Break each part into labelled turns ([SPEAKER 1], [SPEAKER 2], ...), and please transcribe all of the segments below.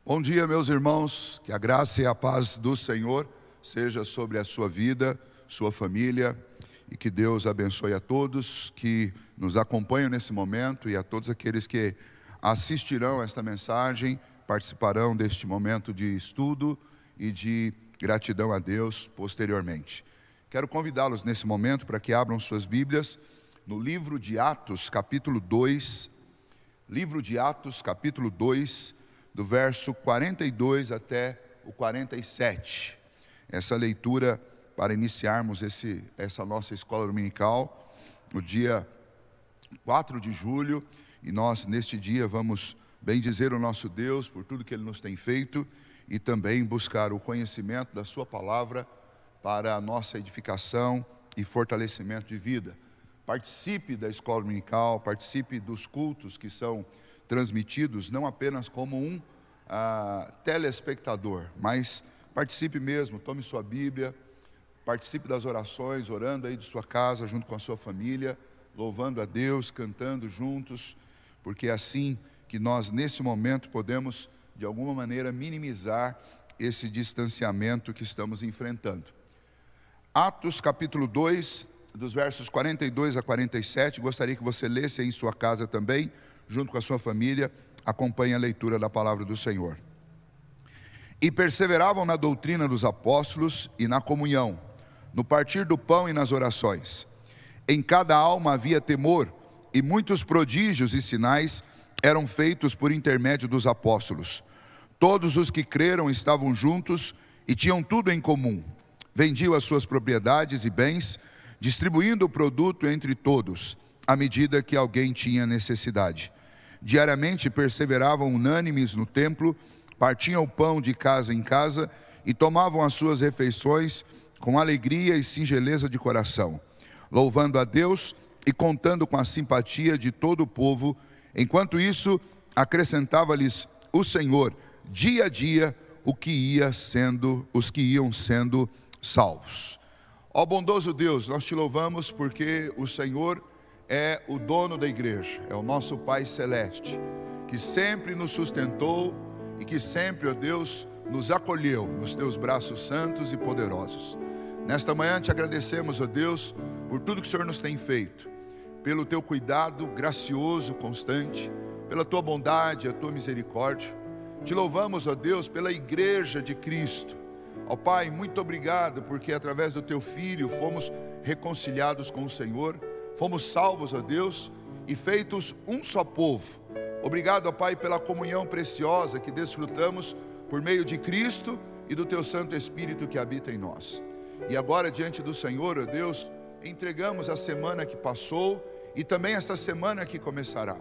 [SPEAKER 1] Bom dia, meus irmãos, que a graça e a paz do Senhor seja sobre a sua vida, sua família, e que Deus abençoe a todos que nos acompanham nesse momento e a todos aqueles que assistirão esta mensagem, participarão deste momento de estudo e de gratidão a Deus posteriormente. Quero convidá-los nesse momento para que abram suas Bíblias no livro de Atos, capítulo 2, livro de Atos, capítulo 2, do verso 42 até o 47. Essa leitura para iniciarmos essa nossa escola dominical, no dia 4 de julho, e nós neste dia vamos bendizer o nosso Deus por tudo que Ele nos tem feito e também buscar o conhecimento da Sua palavra para a nossa edificação e fortalecimento de vida. Participe da escola dominical, participe dos cultos que são transmitidos, não apenas como um telespectador, mas participe mesmo, tome sua Bíblia, participe das orações, orando aí de sua casa, junto com a sua família, louvando a Deus, cantando juntos, porque é assim que nós nesse momento podemos, de alguma maneira, minimizar esse distanciamento que estamos enfrentando. Atos capítulo 2, dos versos 42 a 47, gostaria que você lesse aí em sua casa também, junto com a sua família. Acompanhe a leitura da palavra do Senhor. E perseveravam na doutrina dos apóstolos e na comunhão, no partir do pão e nas orações. Em cada alma havia temor, e muitos prodígios e sinais eram feitos por intermédio dos apóstolos. Todos os que creram estavam juntos e tinham tudo em comum. Vendiam as suas propriedades e bens, distribuindo o produto entre todos, à medida que alguém tinha necessidade. Diariamente perseveravam unânimes no templo, partiam o pão de casa em casa e tomavam as suas refeições com alegria e singeleza de coração, louvando a Deus e contando com a simpatia de todo o povo. Enquanto isso, acrescentava-lhes o Senhor, dia a dia, os que iam sendo salvos. Ó bondoso Deus, nós te louvamos porque o Senhor é o dono da igreja, é o nosso Pai Celeste, que sempre nos sustentou e que sempre, ó Deus, nos acolheu nos teus braços santos e poderosos. Nesta manhã te agradecemos, ó Deus, por tudo que o Senhor nos tem feito, pelo teu cuidado gracioso, constante, pela tua bondade, a tua misericórdia. Te louvamos, ó Deus, pela igreja de Cristo. Ó Pai, muito obrigado, porque através do teu Filho fomos reconciliados com o Senhor, fomos salvos, ó Deus, e feitos um só povo. Obrigado, ó Pai, pela comunhão preciosa que desfrutamos por meio de Cristo e do teu Santo Espírito que habita em nós. E agora, diante do Senhor, ó Deus, entregamos a semana que passou e também esta semana que começará.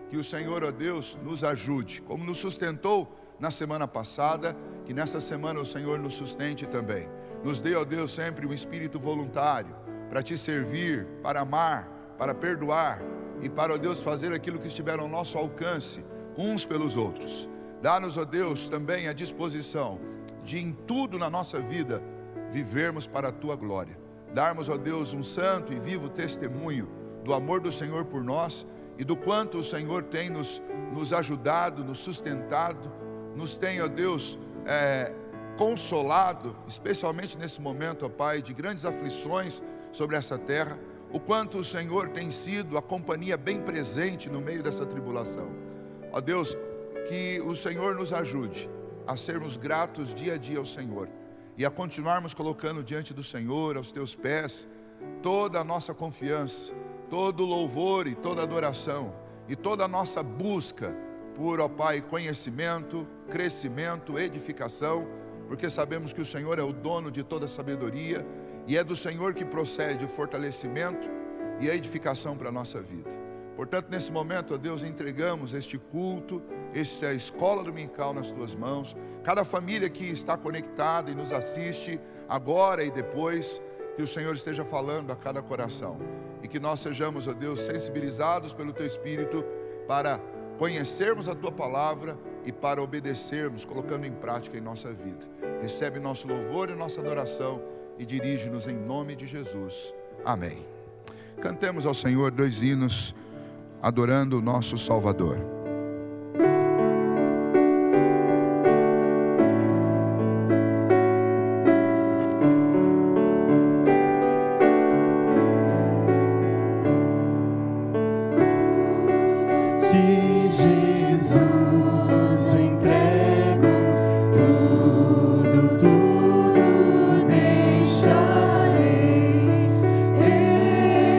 [SPEAKER 1] Que o Senhor, ó Deus, nos ajude, como nos sustentou na semana passada, que nesta semana o Senhor nos sustente também. Nos dê, ó Deus, sempre um espírito voluntário para te servir, para amar, para perdoar e para, ó Deus, fazer aquilo que estiver ao nosso alcance, uns pelos outros. Dá-nos, ó Deus, também a disposição de em tudo na nossa vida vivermos para a tua glória. Darmos, ó Deus, um santo e vivo testemunho do amor do Senhor por nós e do quanto o Senhor tem nos ajudado, nos sustentado, nos tem, ó Deus, consolado, especialmente nesse momento, ó Pai, de grandes aflições sobre essa terra, o quanto o Senhor tem sido a companhia bem presente no meio dessa tribulação. Ó Deus, que o Senhor nos ajude a sermos gratos dia a dia ao Senhor e a continuarmos colocando diante do Senhor, aos teus pés, toda a nossa confiança, todo o louvor e toda a adoração e toda a nossa busca por, ó Pai, conhecimento, crescimento, edificação, porque sabemos que o Senhor é o dono de toda a sabedoria e é do Senhor que procede o fortalecimento e a edificação para a nossa vida. Portanto, nesse momento, ó Deus, entregamos este culto, esta escola dominical nas tuas mãos, cada família que está conectada e nos assiste agora e depois, que o Senhor esteja falando a cada coração e que nós sejamos, ó Deus, sensibilizados pelo teu Espírito para conhecermos a tua palavra e para obedecermos, colocando em prática em nossa vida. Recebe nosso louvor e nossa adoração e dirige-nos em nome de Jesus. Amém. Cantemos ao Senhor 2 hinos, adorando o nosso Salvador.
[SPEAKER 2] ti, Jesus, entrego tudo, tudo deixarei.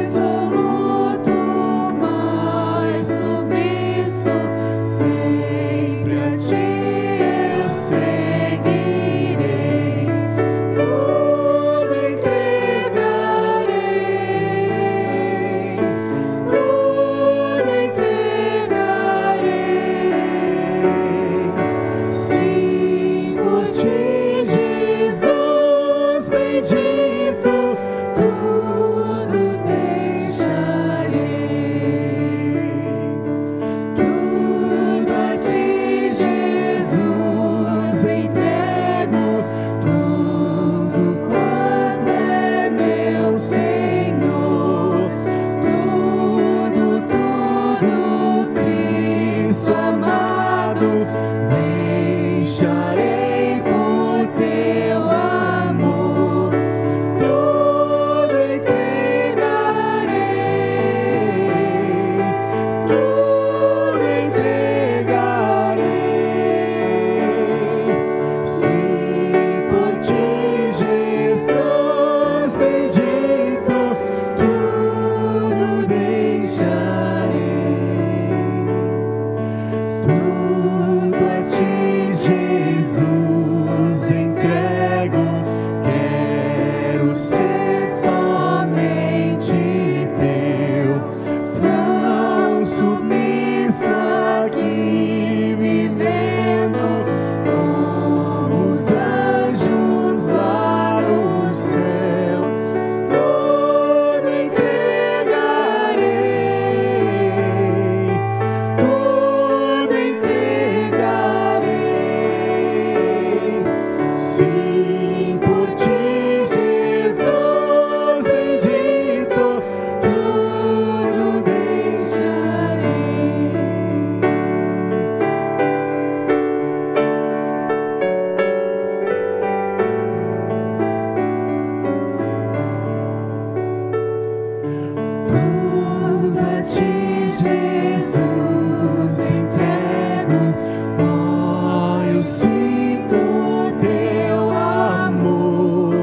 [SPEAKER 2] Resoluto, mas submisso, sempre a ti eu seguirei. Tudo entregarei, tudo entregarei. Sim, por ti, Jesus bendito, tudo deixarei. Tudo a ti, Jesus, entrego, tudo quanto é meu Senhor. Tudo, tudo, Cristo amado, deixarei por teu amor. Tudo entregarei, tudo entregarei. Sim, por ti, Jesus bendito, tudo deixarei. Tudo a ti, Jesus, entrego. Quero ser somente teu, tão submisso aqui, vivendo como os anjos lá no céu. Tudo entregarei, tudo entregarei. Sim, por ti, Jesus bendito, tudo deixarei. Tudo a ti, Jesus, entrego. Oh, eu sinto teu amor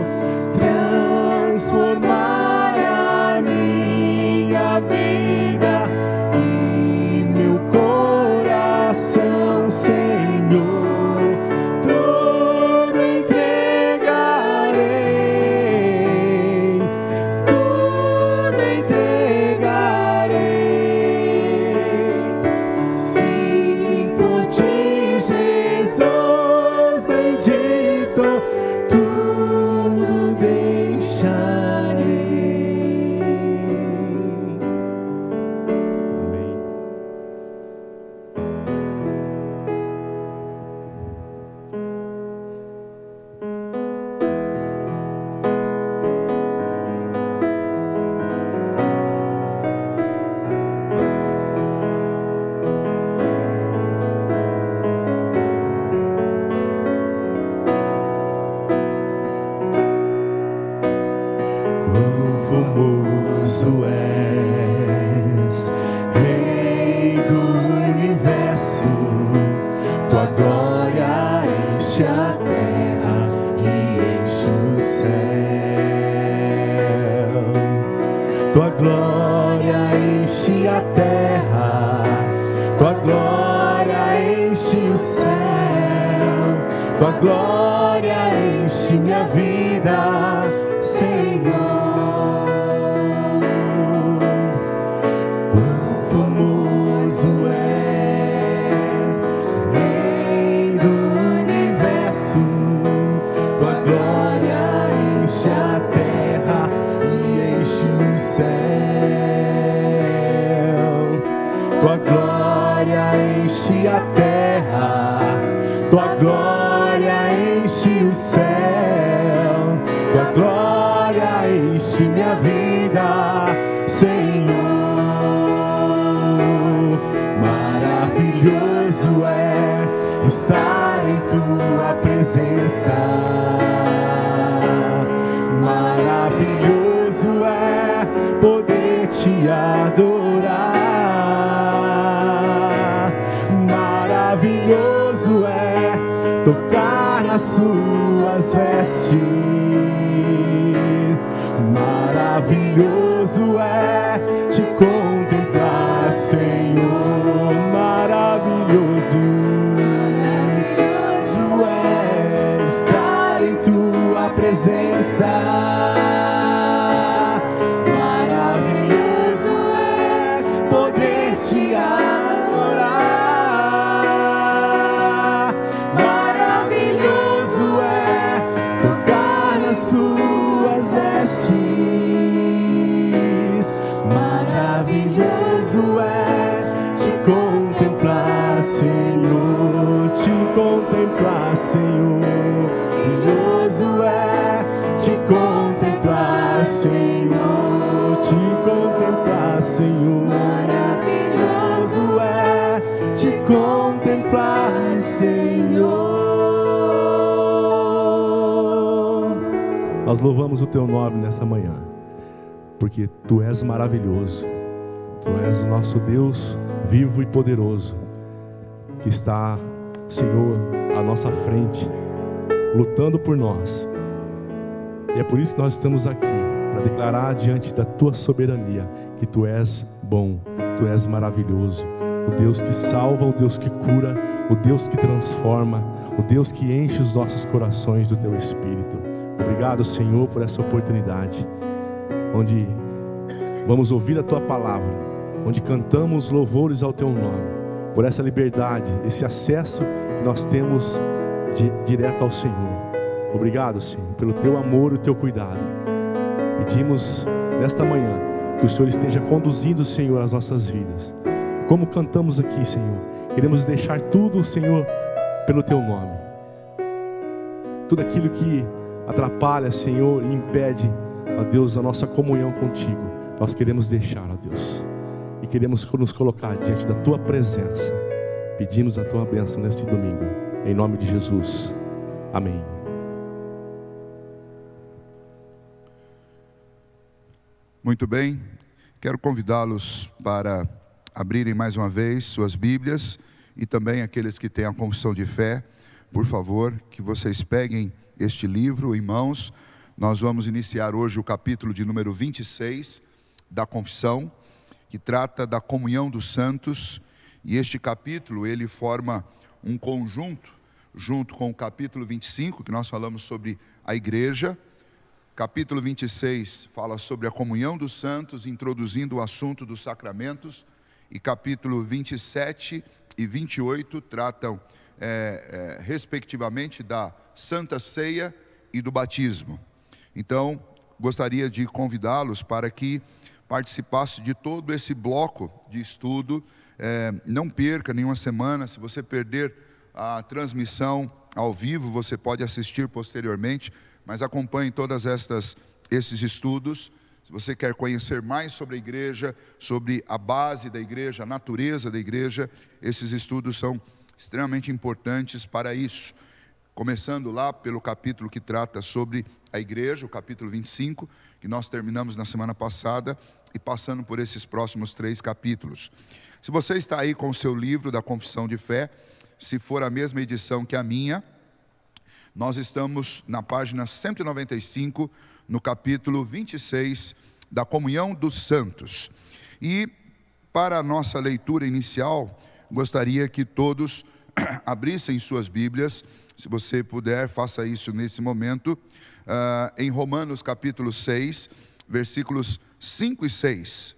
[SPEAKER 2] transformar a minha vida e meu coração, Senhor. Tudo entregarei, tudo entregarei. Sim, por ti, Jesus bendito, tudo deixarei. Amém. Quão famoso és, Rei do universo, tua glória enche a terra e enche os céus. Tua glória enche a terra, tua glória enche os céus, tua glória enche minha vida, Senhor. Quão famoso és, Rei do universo, tua glória enche a terra e enche o céu. Tua glória enche a terra, tua glória enche os céus, tua glória enche minha vida, Senhor. Maravilhoso é estar em tua presença. Maravilhoso é poder te adorar. nas suas vestes. Maravilhoso é te contemplar, Senhor. Maravilhoso, maravilhoso é estar em tua presença. Maravilhoso é poder te adorar. Maravilhoso é tocar nas tuas vestes. Maravilhoso é te contemplar, Senhor, te contemplar, Senhor. Maravilhoso é te contemplar, Senhor, te contemplar, Senhor. Maravilhoso é te contemplar, Senhor. Nós louvamos o teu nome nessa manhã, porque tu és maravilhoso. Tu és o nosso Deus vivo e poderoso, que está, Senhor, à nossa frente, lutando por nós. E é por isso que nós estamos aqui, para declarar diante da tua soberania que tu és bom, tu és maravilhoso, o Deus que salva, o Deus que cura, o Deus que transforma, o Deus que enche os nossos corações do teu Espírito. Obrigado, Senhor, por essa oportunidade, onde vamos ouvir a tua palavra, onde cantamos louvores ao teu nome, por essa liberdade, esse acesso que nós temos direto ao Senhor. Obrigado, Senhor, pelo teu amor e o teu cuidado. Pedimos nesta manhã que o Senhor esteja conduzindo, Senhor, as nossas vidas. Como cantamos aqui, Senhor, queremos deixar tudo, Senhor, pelo teu nome. Tudo aquilo que atrapalha, Senhor, e impede, ó Deus, a nossa comunhão contigo, nós queremos deixar, ó Deus, e queremos nos colocar diante da tua presença. Pedimos a tua bênção neste domingo, em nome de Jesus, amém.
[SPEAKER 1] Muito bem, quero convidá-los para abrirem mais uma vez suas Bíblias, e também aqueles que têm a confissão de fé, por favor, que vocês peguem este livro em mãos. Nós vamos iniciar hoje o capítulo de número 26 da confissão, que trata da comunhão dos santos, e este capítulo ele forma um conjunto, junto com o capítulo 25, que nós falamos sobre a igreja. Capítulo 26 fala sobre a comunhão dos santos, introduzindo o assunto dos sacramentos, e capítulo 27 e 28 tratam, respectivamente, da Santa Ceia e do batismo. Então, gostaria de convidá-los para que participasse de todo esse bloco de estudo. Não perca nenhuma semana. Se você perder a transmissão ao vivo, você pode assistir posteriormente, mas acompanhe todas esses estudos. Se você quer conhecer mais sobre a igreja, sobre a base da igreja, a natureza da igreja, esses estudos são extremamente importantes para isso. Começando lá pelo capítulo que trata sobre a igreja, o capítulo 25, que nós terminamos na semana passada, e passando por esses próximos 3 capítulos. Se você está aí com o seu livro da Confissão de Fé, se for a mesma edição que a minha, nós estamos na página 195, no capítulo 26 da Comunhão dos Santos. E para a nossa leitura inicial, gostaria que todos abrissem suas Bíblias. Se você puder, faça isso nesse momento, em Romanos capítulo 6, versículos 5 e 6.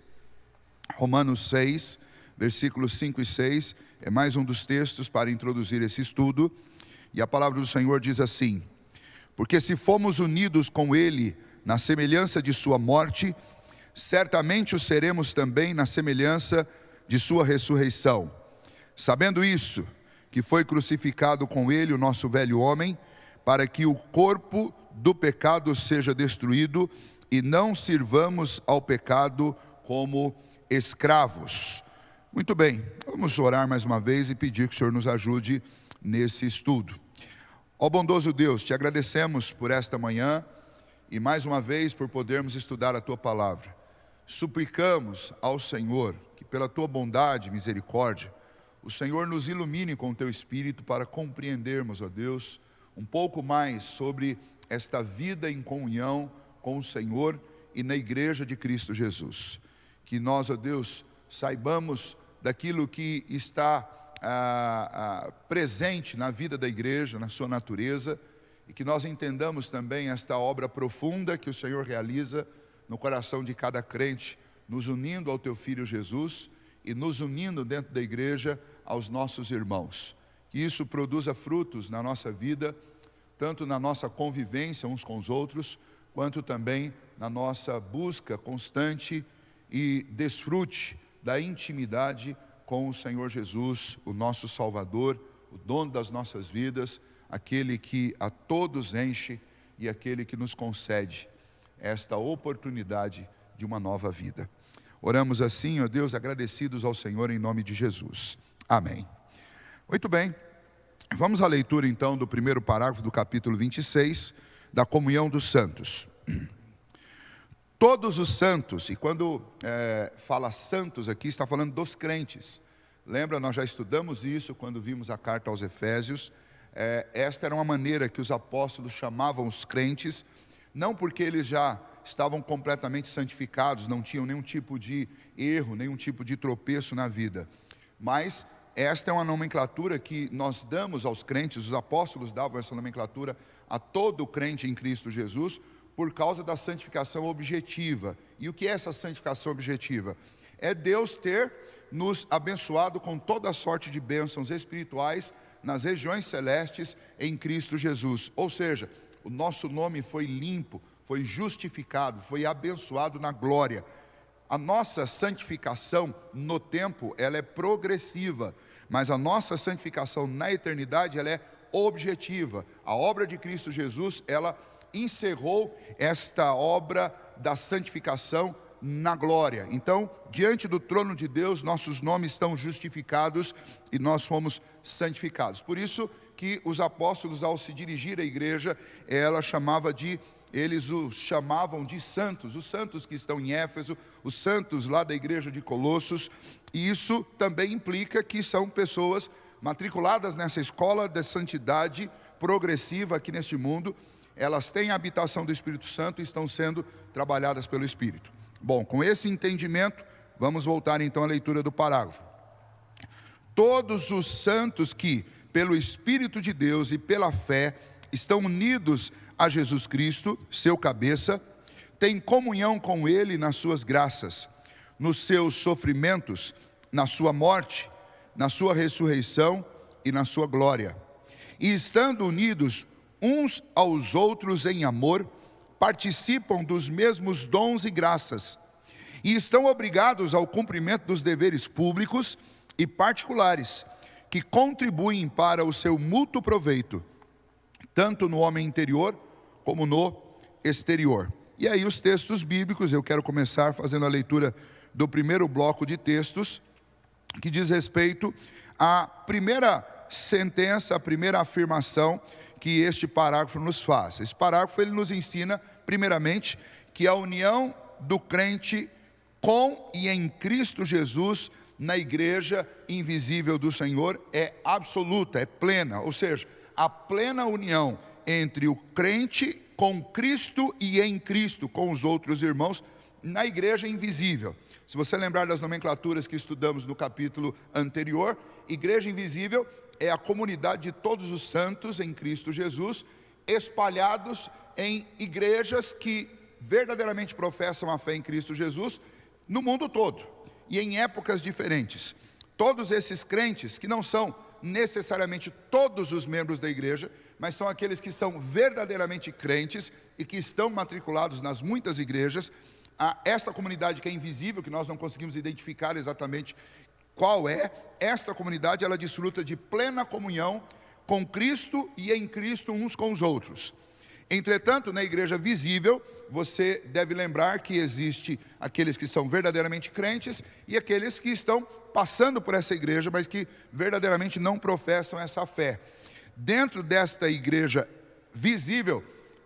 [SPEAKER 1] Romanos 6, versículos 5 e 6, é mais um dos textos para introduzir esse estudo. E a palavra do Senhor diz assim: porque se fomos unidos com Ele na semelhança de sua morte, certamente o seremos também na semelhança de sua ressurreição. Sabendo isso, que foi crucificado com Ele o nosso velho homem, para que o corpo do pecado seja destruído, e não sirvamos ao pecado como escravos. Muito bem, vamos orar mais uma vez e pedir que o Senhor nos ajude nesse estudo. Ó bondoso Deus, te agradecemos por esta manhã e mais uma vez por podermos estudar a tua palavra. Suplicamos ao Senhor que pela tua bondade e misericórdia, o Senhor nos ilumine com o teu Espírito para compreendermos, ó Deus, um pouco mais sobre esta vida em comunhão com o Senhor e na igreja de Cristo Jesus. Que nós, ó Deus, saibamos daquilo que está presente na vida da igreja, na sua natureza, e que nós entendamos também esta obra profunda que o Senhor realiza no coração de cada crente, nos unindo ao Teu Filho Jesus e nos unindo dentro da igreja aos nossos irmãos. Que isso produza frutos na nossa vida, tanto na nossa convivência uns com os outros, quanto também na nossa busca constante e desfrute da intimidade com o Senhor Jesus, o nosso Salvador, o dono das nossas vidas, aquele que a todos enche e aquele que nos concede esta oportunidade de uma nova vida. Oramos assim, ó Deus, agradecidos ao Senhor em nome de Jesus. Amém. Muito bem, vamos à leitura então do primeiro parágrafo do capítulo 26, da comunhão dos santos. Todos os santos, e quando fala santos aqui, está falando dos crentes. Lembra, nós já estudamos isso quando vimos a carta aos Efésios. Esta era uma maneira que os apóstolos chamavam os crentes, não porque eles já estavam completamente santificados, não tinham nenhum tipo de erro, nenhum tipo de tropeço na vida, mas esta é uma nomenclatura que nós damos aos crentes, os apóstolos davam essa nomenclatura a todo crente em Cristo Jesus, por causa da santificação objetiva. E o que é essa santificação objetiva? É Deus ter nos abençoado com toda a sorte de bênçãos espirituais nas regiões celestes em Cristo Jesus. Ou seja, o nosso nome foi limpo, foi justificado, foi abençoado na glória. A nossa santificação no tempo, ela é progressiva, mas a nossa santificação na eternidade, ela é objetiva. A obra de Cristo Jesus, ela encerrou esta obra da santificação na glória. Então, diante do trono de Deus, nossos nomes estão justificados e nós fomos santificados. Por isso que os apóstolos, ao se dirigir à igreja, eles os chamavam de santos, os santos que estão em Éfeso, os santos lá da igreja de Colossos, e isso também implica que são pessoas matriculadas nessa escola de santidade progressiva aqui neste mundo. Elas têm a habitação do Espírito Santo e estão sendo trabalhadas pelo Espírito. Bom, com esse entendimento, vamos voltar então à leitura do parágrafo. Todos os santos que, pelo Espírito de Deus e pela fé, estão unidos a Jesus Cristo, seu cabeça, têm comunhão com Ele nas suas graças, nos seus sofrimentos, na sua morte, na sua ressurreição e na sua glória. E estando unidos uns aos outros em amor, participam dos mesmos dons e graças, e estão obrigados ao cumprimento dos deveres públicos e particulares, que contribuem para o seu mútuo proveito, tanto no homem interior como no exterior. E aí os textos bíblicos, eu quero começar fazendo a leitura do primeiro bloco de textos, que diz respeito à primeira sentença, a primeira afirmação que este parágrafo nos faz. Esse parágrafo ele nos ensina, primeiramente, que a união do crente com e em Cristo Jesus na igreja invisível do Senhor é absoluta, é plena, ou seja, a plena união entre o crente com Cristo e em Cristo, com os outros irmãos, na igreja invisível. Se você lembrar das nomenclaturas que estudamos no capítulo anterior, igreja invisível é a comunidade de todos os santos em Cristo Jesus, espalhados em igrejas que verdadeiramente professam a fé em Cristo Jesus no mundo todo e em épocas diferentes. Todos esses crentes, que não são necessariamente todos os membros da igreja, mas são aqueles que são verdadeiramente crentes e que estão matriculados nas muitas igrejas, essa comunidade que é invisível, que nós não conseguimos identificar exatamente qual é, esta comunidade ela desfruta de plena comunhão com Cristo e em Cristo uns com os outros. Entretanto, na igreja visível, você deve lembrar que existe aqueles que são verdadeiramente crentes e aqueles que estão passando por essa igreja, mas que verdadeiramente não professam essa fé. Dentro desta igreja visível,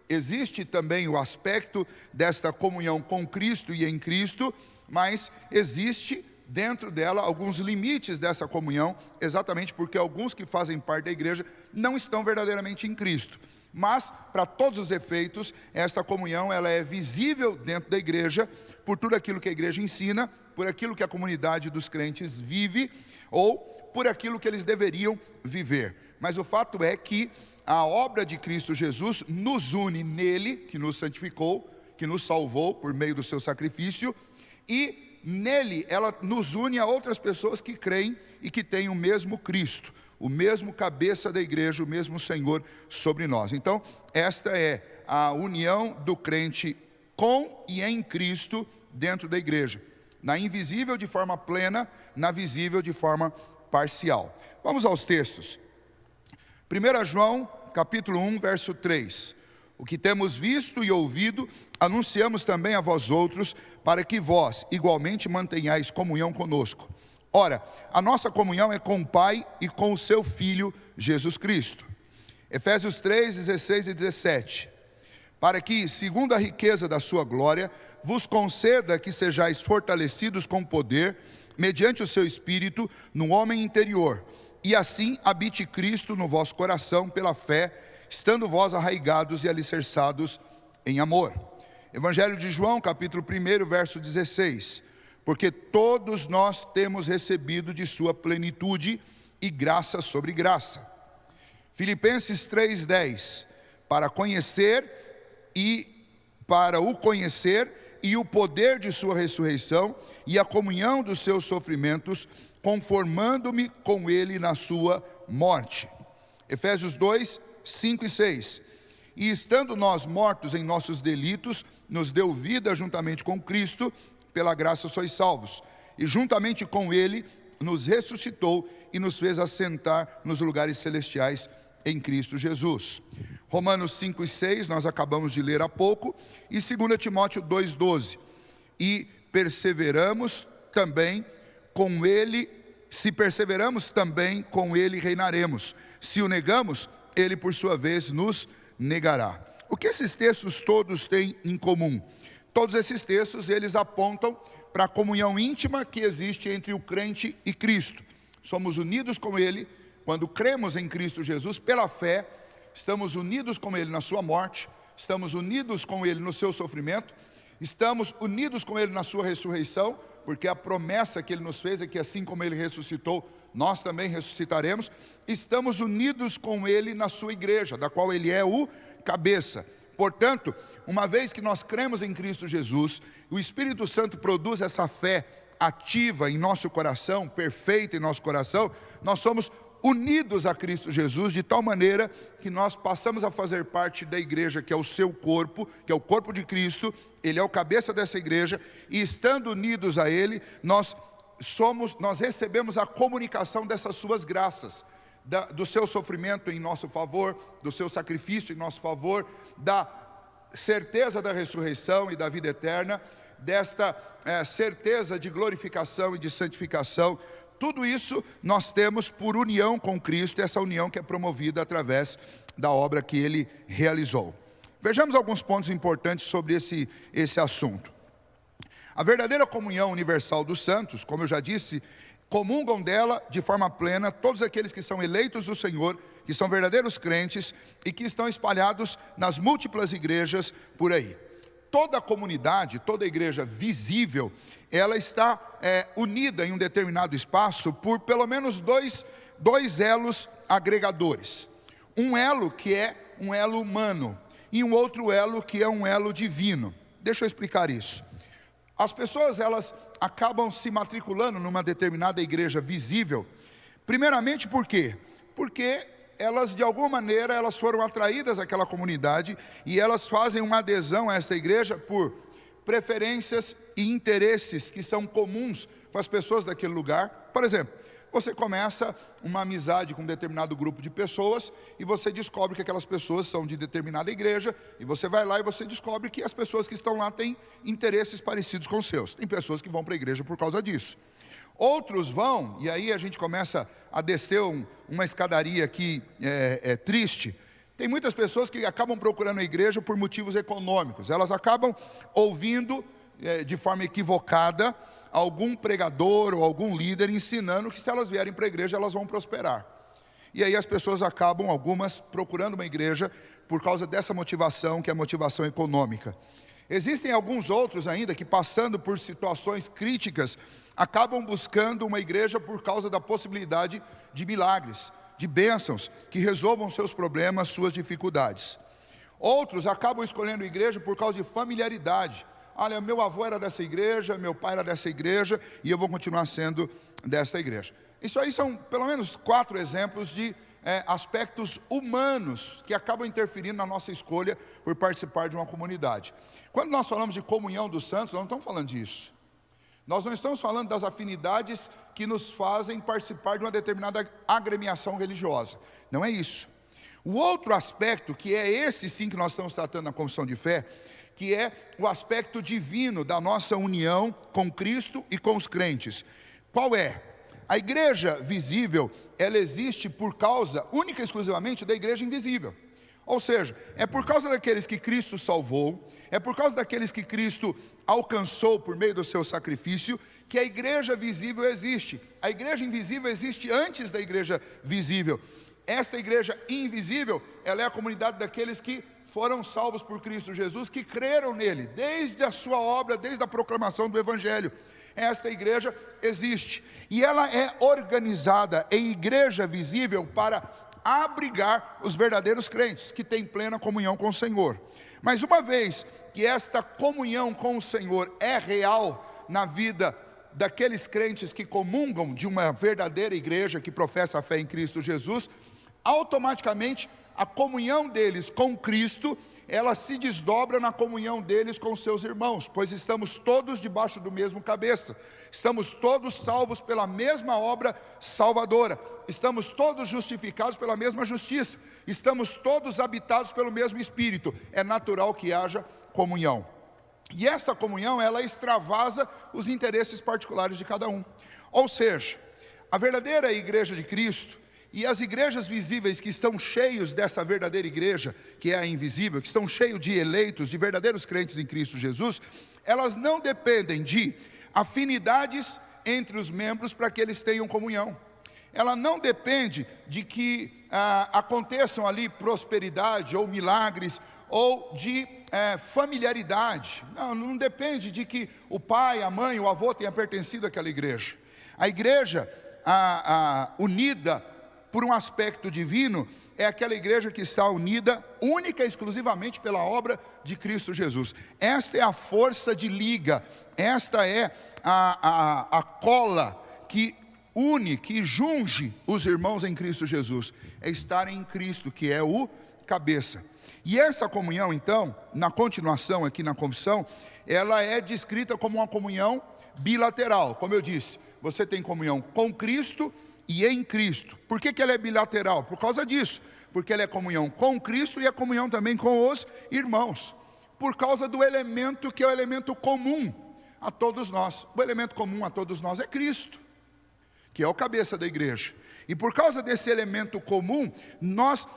[SPEAKER 1] existe também o aspecto desta comunhão com Cristo e em Cristo, mas existe dentro dela alguns limites dessa comunhão, exatamente porque alguns que fazem parte da igreja não estão verdadeiramente em Cristo. Mas, para todos os efeitos, esta comunhão ela é visível dentro da igreja, por tudo aquilo que a igreja ensina, por aquilo que a comunidade dos crentes vive, ou por aquilo que eles deveriam viver. Mas o fato é que a obra de Cristo Jesus nos une nele, que nos santificou, que nos salvou por meio do seu sacrifício, e nele ela nos une a outras pessoas que creem e que têm o mesmo Cristo, o mesmo cabeça da igreja, o mesmo Senhor sobre nós. Então, esta é a união do crente com e em Cristo dentro da igreja. Na invisível de forma plena, na visível de forma parcial. Vamos aos textos. 1 João, capítulo 1, verso 3. O que temos visto e ouvido, anunciamos também a vós outros, para que vós igualmente mantenhais comunhão conosco. Ora, a nossa comunhão é com o Pai e com o seu Filho, Jesus Cristo. Efésios 3, 16 e 17. Para que, segundo a riqueza da sua glória, vos conceda que sejais fortalecidos com poder, mediante o seu Espírito, no homem interior, e assim habite Cristo no vosso coração pela fé, estando vós arraigados e alicerçados em amor. Evangelho de João, capítulo 1, verso 16. Porque todos nós temos recebido de sua plenitude e graça sobre graça. Filipenses 3:10. Para o conhecer e o poder de sua ressurreição e a comunhão dos seus sofrimentos, conformando-me com ele na sua morte. Efésios 2, 5 e 6. E estando nós mortos em nossos delitos, nos deu vida juntamente com Cristo, pela graça sois salvos. E juntamente com ele nos ressuscitou e nos fez assentar nos lugares celestiais em Cristo Jesus. Romanos 5 e 6, nós acabamos de ler há pouco. E 2 Timóteo 2,12. E perseveramos também com ele, se perseveramos também com ele reinaremos. Se o negamos, ele por sua vez nos negará. O que esses textos todos têm em comum? Todos esses textos, eles apontam para a comunhão íntima que existe entre o crente e Cristo. Somos unidos com ele, quando cremos em Cristo Jesus pela fé, estamos unidos com ele na sua morte, estamos unidos com ele no seu sofrimento, estamos unidos com ele na sua ressurreição, porque a promessa que ele nos fez é que assim como ele ressuscitou, nós também ressuscitaremos. Estamos unidos com ele na sua igreja, da qual ele é o cabeça. Portanto, uma vez que nós cremos em Cristo Jesus, o Espírito Santo produz essa fé ativa em nosso coração, perfeita em nosso coração, nós somos unidos a Cristo Jesus, de tal maneira que nós passamos a fazer parte da igreja, que é o seu corpo, que é o corpo de Cristo, ele é o cabeça dessa igreja, e estando unidos a ele, nós recebemos a comunicação dessas suas graças, do seu sofrimento em nosso favor, do seu sacrifício em nosso favor, da certeza da ressurreição e da vida eterna, desta certeza de glorificação e de santificação. Tudo isso nós temos por união com Cristo, essa união que é promovida através da obra que ele realizou. Vejamos alguns pontos importantes sobre esse assunto. A verdadeira comunhão universal dos santos, como eu já disse, comungam dela de forma plena todos aqueles que são eleitos do Senhor, que são verdadeiros crentes e que estão espalhados nas múltiplas igrejas por aí. Toda a comunidade, toda a igreja visível, ela está unida em um determinado espaço por pelo menos dois elos agregadores. Um elo que é um elo humano e um outro elo que é um elo divino. Deixa eu explicar isso. As pessoas, elas acabam se matriculando numa determinada igreja visível, primeiramente por quê? Porque elas, de alguma maneira, elas foram atraídas àquela comunidade e elas fazem uma adesão a essa igreja por preferências e interesses que são comuns com as pessoas daquele lugar. Por exemplo, você começa uma amizade com um determinado grupo de pessoas e você descobre que aquelas pessoas são de determinada igreja, e você vai lá e você descobre que as pessoas que estão lá têm interesses parecidos com os seus. Tem pessoas que vão para a igreja por causa disso. Outros vão, e aí a gente começa a descer uma escadaria aqui triste. Tem muitas pessoas que acabam procurando a igreja por motivos econômicos. Elas acabam ouvindo de forma equivocada algum pregador ou algum líder ensinando que se elas vierem para a igreja elas vão prosperar. E aí as pessoas acabam, algumas, procurando uma igreja por causa dessa motivação, que é a motivação econômica. Existem alguns outros ainda que, passando por situações críticas, acabam buscando uma igreja por causa da possibilidade de milagres, de bênçãos, que resolvam seus problemas, suas dificuldades. Outros acabam escolhendo igreja por causa de familiaridade. Olha, meu avô era dessa igreja, meu pai era dessa igreja, e eu vou continuar sendo dessa igreja. Isso aí são pelo menos 4 exemplos de aspectos humanos que acabam interferindo na nossa escolha por participar de uma comunidade. Quando nós falamos de comunhão dos santos, nós não estamos falando disso. Nós não estamos falando das afinidades que nos fazem participar de uma determinada agremiação religiosa. Não é isso. O outro aspecto, que é esse sim que nós estamos tratando na confissão de fé, que é o aspecto divino da nossa união com Cristo e com os crentes. Qual é? A igreja visível, ela existe por causa, única e exclusivamente, da igreja invisível. Ou seja, é por causa daqueles que Cristo salvou, é por causa daqueles que Cristo alcançou por meio do seu sacrifício, que a igreja visível existe. A igreja invisível existe antes da igreja visível. Esta igreja invisível, ela é a comunidade daqueles que foram salvos por Cristo Jesus, que creram nele, desde a sua obra, desde a proclamação do Evangelho. Esta igreja existe, e ela é organizada em igreja visível para abrigar os verdadeiros crentes, que têm plena comunhão com o Senhor. Mas uma vez que esta comunhão com o Senhor é real na vida daqueles crentes que comungam de uma verdadeira igreja, que professa a fé em Cristo Jesus, automaticamente a comunhão deles com Cristo, ela se desdobra na comunhão deles com seus irmãos, pois estamos todos debaixo do mesmo cabeça, estamos todos salvos pela mesma obra salvadora, estamos todos justificados pela mesma justiça, estamos todos habitados pelo mesmo Espírito. É natural que haja comunhão. E essa comunhão, ela extravasa os interesses particulares de cada um. Ou seja, a verdadeira igreja de Cristo e as igrejas visíveis que estão cheios dessa verdadeira igreja, que é a invisível, que estão cheios de eleitos, de verdadeiros crentes em Cristo Jesus, elas não dependem de afinidades entre os membros para que eles tenham comunhão. Ela não depende de que aconteçam ali prosperidade ou milagres, ou de familiaridade. Não depende de que o pai, a mãe, o avô tenha pertencido àquela igreja. A igreja unida por um aspecto divino é aquela igreja que está unida única e exclusivamente pela obra de Cristo Jesus. Esta é a força de liga, esta é a cola que une, que junge os irmãos em Cristo Jesus, é estar em Cristo, que é o cabeça. E essa comunhão, então, na continuação aqui na confissão, ela é descrita como uma comunhão bilateral. Como eu disse, você tem comunhão com Cristo e em Cristo. Por que ela é bilateral? Por causa disso, porque ela é comunhão com Cristo e é comunhão também com os irmãos, por causa do elemento que é o elemento comum a todos nós. O elemento comum a todos nós é Cristo, que é o cabeça da igreja. E por causa desse elemento comum, nós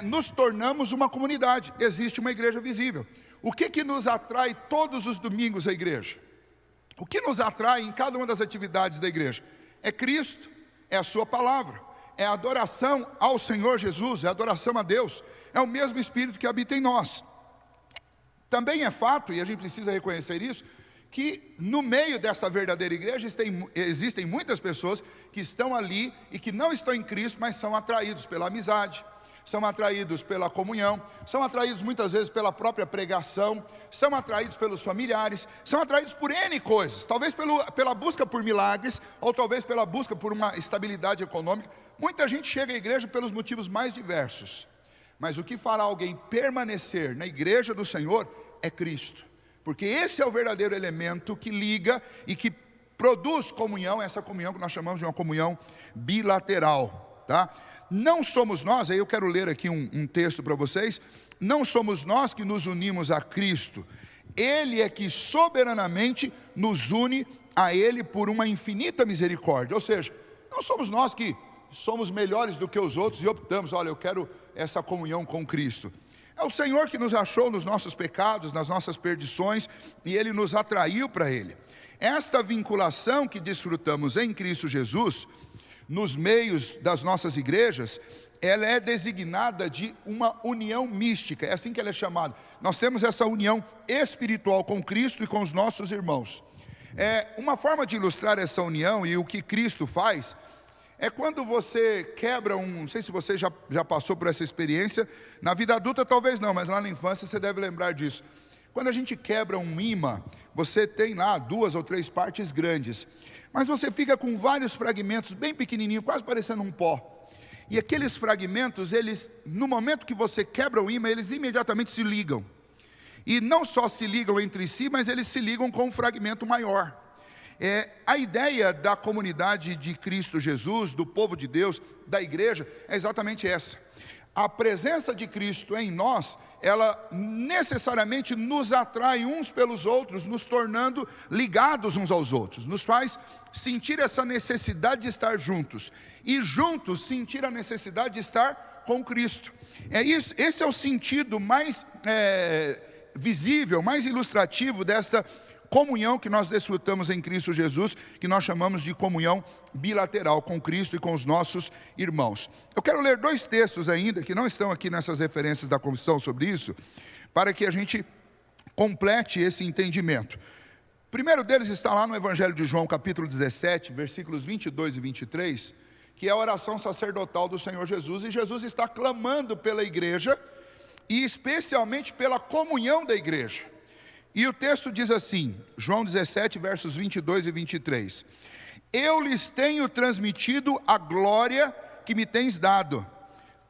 [SPEAKER 1] nos tornamos uma comunidade. Existe uma igreja visível. O que nos atrai todos os domingos à igreja? O que nos atrai em cada uma das atividades da igreja? É Cristo, é a sua palavra, é a adoração ao Senhor Jesus, é a adoração a Deus, é o mesmo Espírito que habita em nós. Também é fato, e a gente precisa reconhecer isso, que no meio dessa verdadeira igreja existem muitas pessoas que estão ali e que não estão em Cristo, mas são atraídos pela amizade, são atraídos pela comunhão, são atraídos muitas vezes pela própria pregação, são atraídos pelos familiares, são atraídos por N coisas, talvez pela busca por milagres, ou talvez pela busca por uma estabilidade econômica. Muita gente chega à igreja pelos motivos mais diversos, mas o que fará alguém permanecer na igreja do Senhor é Cristo, porque esse é o verdadeiro elemento que liga e que produz comunhão, essa comunhão que nós chamamos de uma comunhão bilateral, tá? Não somos nós, aí eu quero ler aqui um texto para vocês, não somos nós que nos unimos a Cristo, Ele é que soberanamente nos une a Ele por uma infinita misericórdia. Ou seja, não somos nós que somos melhores do que os outros e optamos, olha, eu quero essa comunhão com Cristo. É o Senhor que nos achou nos nossos pecados, nas nossas perdições, e Ele nos atraiu para Ele. Esta vinculação que desfrutamos em Cristo Jesus, nos meios das nossas igrejas, ela é designada de uma união mística, é assim que ela é chamada. Nós temos essa união espiritual com Cristo e com os nossos irmãos. Uma forma de ilustrar essa união e o que Cristo faz, é quando você quebra não sei se você já passou por essa experiência, na vida adulta talvez não, mas lá na infância você deve lembrar disso. Quando a gente quebra um ímã, você tem lá 2 ou 3 partes grandes, mas você fica com vários fragmentos bem pequenininhos, quase parecendo um pó. E aqueles fragmentos, no momento que você quebra o ímã, eles imediatamente se ligam. E não só se ligam entre si, mas eles se ligam com um fragmento maior. A ideia da comunidade de Cristo Jesus, do povo de Deus, da igreja, é exatamente essa. A presença de Cristo em nós, ela necessariamente nos atrai uns pelos outros, nos tornando ligados uns aos outros, nos faz sentir essa necessidade de estar juntos, e juntos sentir a necessidade de estar com Cristo. Esse é o sentido mais visível, mais ilustrativo desta comunhão que nós desfrutamos em Cristo Jesus, que nós chamamos de comunhão bilateral com Cristo e com os nossos irmãos. Eu quero ler 2 textos ainda, que não estão aqui nessas referências da comissão sobre isso, para que a gente complete esse entendimento. O primeiro deles está lá no Evangelho de João, capítulo 17, versículos 22 e 23, que é a oração sacerdotal do Senhor Jesus, e Jesus está clamando pela igreja, e especialmente pela comunhão da igreja. E o texto diz assim, João 17, versos 22 e 23. Eu lhes tenho transmitido a glória que me tens dado,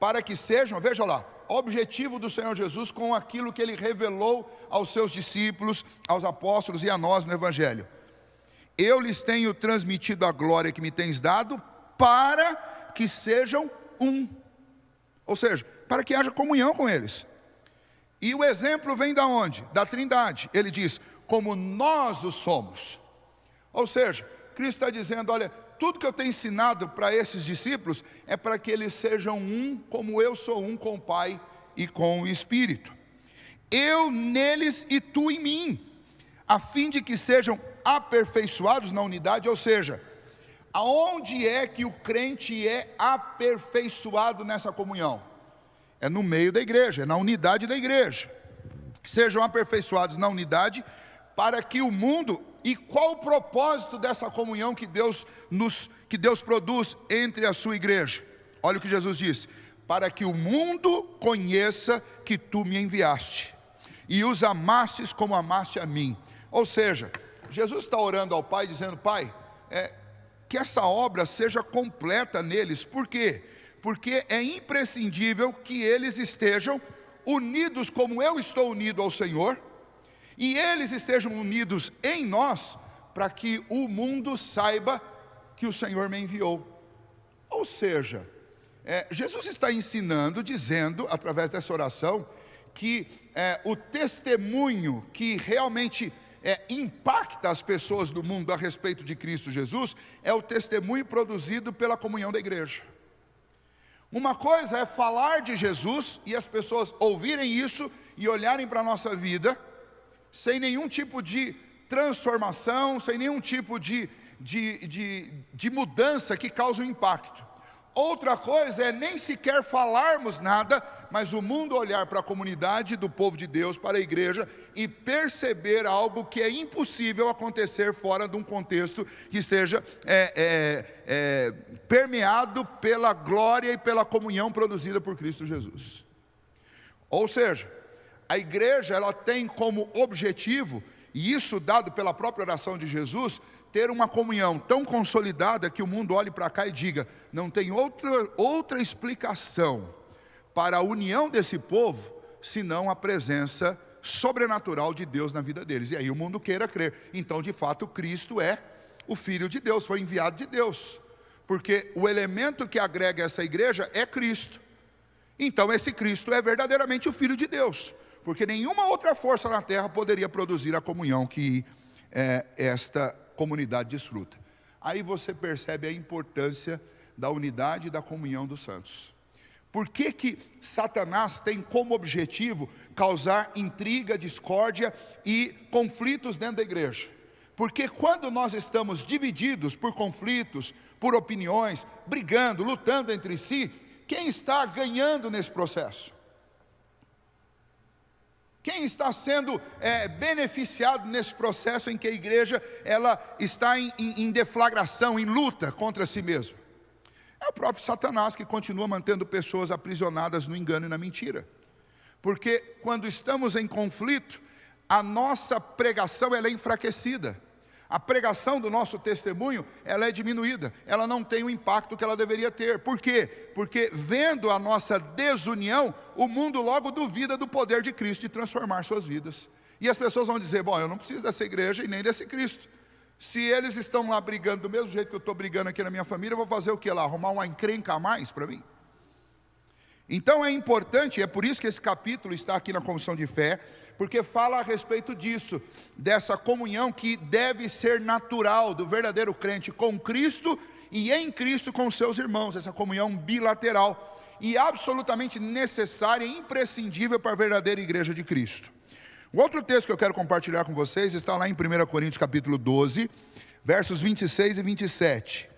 [SPEAKER 1] para que sejam, veja lá, objetivo do Senhor Jesus com aquilo que Ele revelou aos seus discípulos, aos apóstolos e a nós no Evangelho. Eu lhes tenho transmitido a glória que me tens dado, para que sejam um. Ou seja, para que haja comunhão com eles. E o exemplo vem da onde? Da Trindade. Ele diz, como nós o somos. Ou seja, Cristo está dizendo, olha, tudo que eu tenho ensinado para esses discípulos, é para que eles sejam um, como eu sou um com o Pai e com o Espírito. Eu neles e tu em mim, a fim de que sejam aperfeiçoados na unidade, ou seja, aonde é que o crente é aperfeiçoado nessa comunhão? É no meio da igreja, é na unidade da igreja. Sejam aperfeiçoados na unidade, para que o mundo, e qual o propósito dessa comunhão que Deus produz entre a sua igreja? Olha o que Jesus disse, para que o mundo conheça que tu me enviaste, e os amastes como amaste a mim. Ou seja, Jesus está orando ao Pai, dizendo, Pai, que essa obra seja completa neles. Por quê? Porque é imprescindível que eles estejam unidos como eu estou unido ao Senhor, e eles estejam unidos em nós, para que o mundo saiba que o Senhor me enviou. Ou seja, Jesus está ensinando, dizendo, através dessa oração, que o testemunho que realmente impacta as pessoas do mundo a respeito de Cristo Jesus, é o testemunho produzido pela comunhão da igreja. Uma coisa é falar de Jesus e as pessoas ouvirem isso e olharem para a nossa vida sem nenhum tipo de transformação, sem nenhum tipo de mudança que cause um impacto. Outra coisa é nem sequer falarmos nada, mas o mundo olhar para a comunidade do povo de Deus, para a igreja, e perceber algo que é impossível acontecer fora de um contexto que esteja permeado pela glória e pela comunhão produzida por Cristo Jesus. Ou seja, a igreja, ela tem como objetivo, e isso dado pela própria oração de Jesus, ter uma comunhão tão consolidada que o mundo olhe para cá e diga, não tem outra explicação para a união desse povo, senão a presença sobrenatural de Deus na vida deles. E aí o mundo queira crer. Então, de fato, Cristo é o Filho de Deus, foi enviado de Deus. Porque o elemento que agrega essa igreja é Cristo. Então, esse Cristo é verdadeiramente o Filho de Deus. Porque nenhuma outra força na terra poderia produzir a comunhão que esta comunidade desfruta. Aí você percebe a importância da unidade e da comunhão dos santos. Por que que Satanás tem como objetivo causar intriga, discórdia e conflitos dentro da igreja? Porque quando nós estamos divididos por conflitos, por opiniões, brigando, lutando entre si, quem está ganhando nesse processo? Quem está sendo beneficiado nesse processo em que a igreja ela está em deflagração, em luta contra si mesma? É o próprio Satanás, que continua mantendo pessoas aprisionadas no engano e na mentira. Porque quando estamos em conflito, a nossa pregação ela é enfraquecida. A pregação do nosso testemunho, ela é diminuída, ela não tem o impacto que ela deveria ter. Por quê? Porque vendo a nossa desunião, o mundo logo duvida do poder de Cristo de transformar suas vidas. E as pessoas vão dizer, bom, eu não preciso dessa igreja e nem desse Cristo. Se eles estão lá brigando do mesmo jeito que eu estou brigando aqui na minha família, eu vou fazer o que lá? Arrumar uma encrenca a mais para mim? Então é importante, é por isso que esse capítulo está aqui na Confissão de Fé, porque fala a respeito disso, dessa comunhão que deve ser natural do verdadeiro crente com Cristo e em Cristo com seus irmãos, essa comunhão bilateral e absolutamente necessária e imprescindível para a verdadeira igreja de Cristo. O outro texto que eu quero compartilhar com vocês está lá em 1 Coríntios capítulo 12, versos 26 e 27.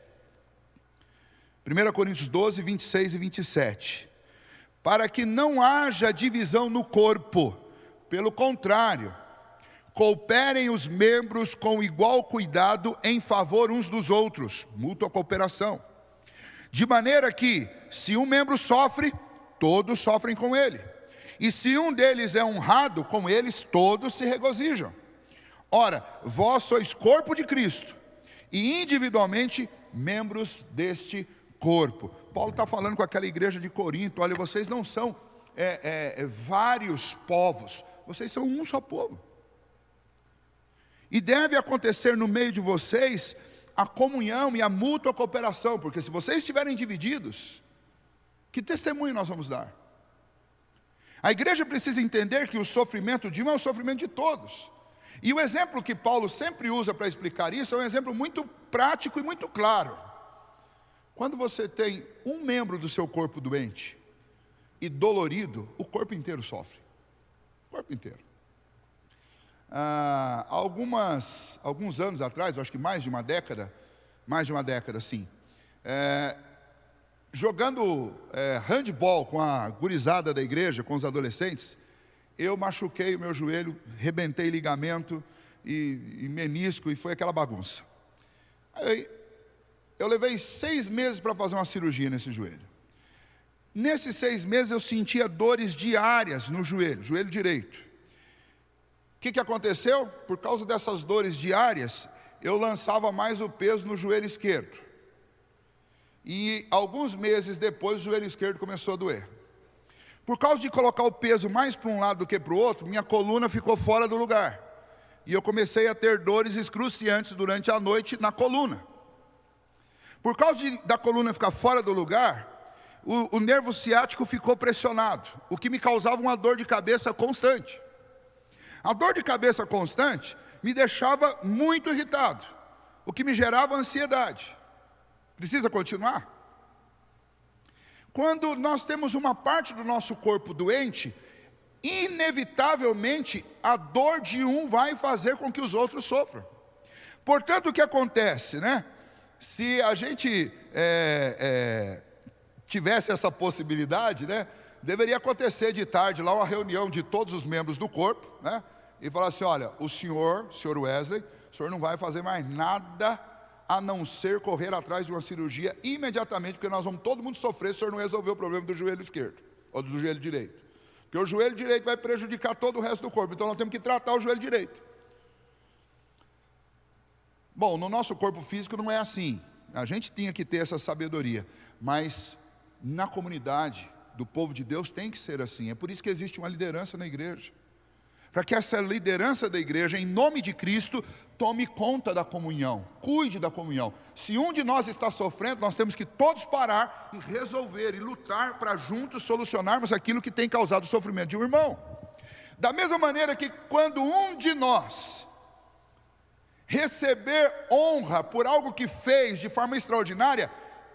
[SPEAKER 1] 1 Coríntios 12, 26 e 27. Para que não haja divisão no corpo, pelo contrário, cooperem os membros com igual cuidado em favor uns dos outros, mútua cooperação. De maneira que, se um membro sofre, todos sofrem com ele. E se um deles é honrado, com eles todos se regozijam. Ora, vós sois corpo de Cristo, e individualmente membros deste corpo. Paulo está falando com aquela igreja de Corinto, olha, vocês não são vários povos, vocês são um só povo. E deve acontecer no meio de vocês a comunhão e a mútua cooperação, porque se vocês estiverem divididos, que testemunho nós vamos dar? A igreja precisa entender que o sofrimento de um é o sofrimento de todos. E o exemplo que Paulo sempre usa para explicar isso é um exemplo muito prático e muito claro. Quando você tem um membro do seu corpo doente e dolorido, o corpo inteiro sofre. O corpo inteiro. Alguns anos atrás, eu acho que mais de uma década sim, jogando handball com a gurizada da igreja, com os adolescentes, eu machuquei o meu joelho, rebentei ligamento e menisco, e foi aquela bagunça. Aí, eu levei 6 meses para fazer uma cirurgia nesse joelho. Nesses 6 meses eu sentia dores diárias no joelho direito. O que aconteceu? Por causa dessas dores diárias, eu lançava mais o peso no joelho esquerdo. E alguns meses depois o joelho esquerdo começou a doer. Por causa de colocar o peso mais para um lado do que para o outro, minha coluna ficou fora do lugar. E eu comecei a ter dores excruciantes durante a noite na coluna. Por causa da coluna ficar fora do lugar, o nervo ciático ficou pressionado, o que me causava uma dor de cabeça constante. A dor de cabeça constante me deixava muito irritado, o que me gerava ansiedade. Precisa continuar? Quando nós temos uma parte do nosso corpo doente, inevitavelmente a dor de um vai fazer com que os outros sofram. Portanto, o que acontece, né? Se a gente tivesse essa possibilidade, né, deveria acontecer de tarde lá uma reunião de todos os membros do corpo, né, e falar assim, olha, o senhor Wesley, o senhor não vai fazer mais nada a não ser correr atrás de uma cirurgia imediatamente, porque nós vamos todo mundo sofrer se o senhor não resolver o problema do joelho esquerdo, ou do joelho direito. Porque o joelho direito vai prejudicar todo o resto do corpo, então nós temos que tratar o joelho direito. Bom, no nosso corpo físico não é assim, a gente tinha que ter essa sabedoria, mas na comunidade do povo de Deus tem que ser assim, é por isso que existe uma liderança na igreja, para que essa liderança da igreja, em nome de Cristo, tome conta da comunhão, cuide da comunhão. Se um de nós está sofrendo, nós temos que todos parar e resolver, e lutar para juntos solucionarmos aquilo que tem causado o sofrimento de um irmão. Da mesma maneira que quando um de nós receber honra por algo que fez de forma extraordinária,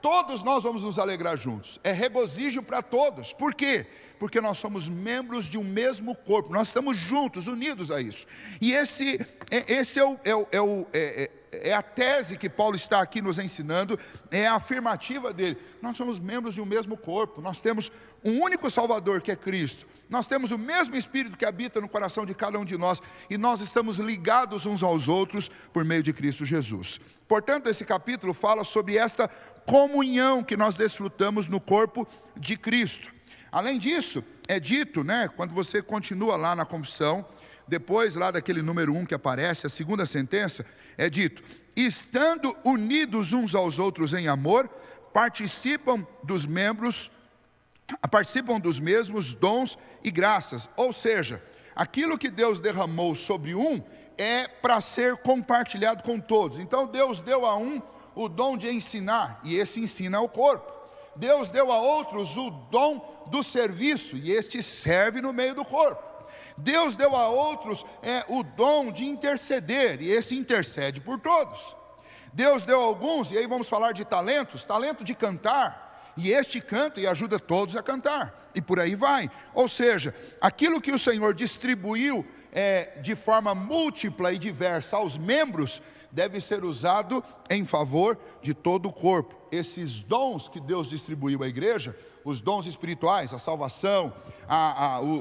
[SPEAKER 1] todos nós vamos nos alegrar juntos. É regozijo para todos. Por quê? Porque nós somos membros de um mesmo corpo. Nós estamos juntos, unidos a isso. E esse é a tese que Paulo está aqui nos ensinando, é a afirmativa dele. Nós somos membros de um mesmo corpo. Nós temos um único Salvador, que é Cristo. Nós temos o mesmo Espírito que habita no coração de cada um de nós, e nós estamos ligados uns aos outros por meio de Cristo Jesus. Portanto, esse capítulo fala sobre esta comunhão que nós desfrutamos no corpo de Cristo. Além disso, é dito, quando você continua lá na confissão, depois lá daquele número 1 que aparece, a segunda sentença, é dito: estando unidos uns aos outros em amor, participam dos mesmos dons e graças. Ou seja, aquilo que Deus derramou sobre um é para ser compartilhado com todos. Então Deus deu a um o dom de ensinar, e esse ensina ao corpo. Deus deu a outros o dom do serviço, e este serve no meio do corpo. Deus deu a outros o dom de interceder, e esse intercede por todos. Deus deu a alguns, e aí vamos falar de talentos, talento de cantar, e este canta e ajuda todos a cantar, e por aí vai. Ou seja, aquilo que o Senhor distribuiu de forma múltipla e diversa aos membros, deve ser usado em favor de todo o corpo. Esses dons que Deus distribuiu à igreja, os dons espirituais, a salvação,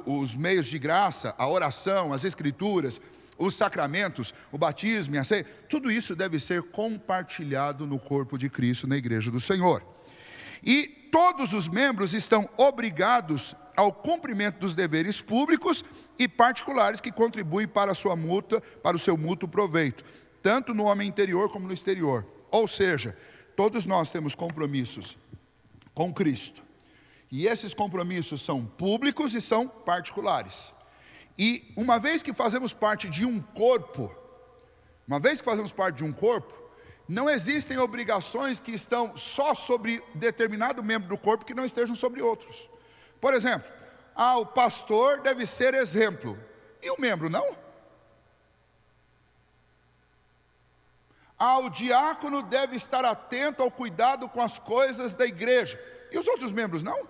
[SPEAKER 1] os meios de graça, a oração, as escrituras, os sacramentos, o batismo e a ceia, tudo isso deve ser compartilhado no corpo de Cristo, na igreja do Senhor. E todos os membros estão obrigados ao cumprimento dos deveres públicos e particulares que contribuem para o seu mútuo proveito, tanto no homem interior como no exterior. Ou seja, todos nós temos compromissos com Cristo. E esses compromissos são públicos e são particulares. E uma vez que fazemos parte de um corpo, não existem obrigações que estão só sobre determinado membro do corpo que não estejam sobre outros. Por exemplo, o pastor deve ser exemplo, e o membro não? O diácono deve estar atento ao cuidado com as coisas da igreja, e os outros membros não?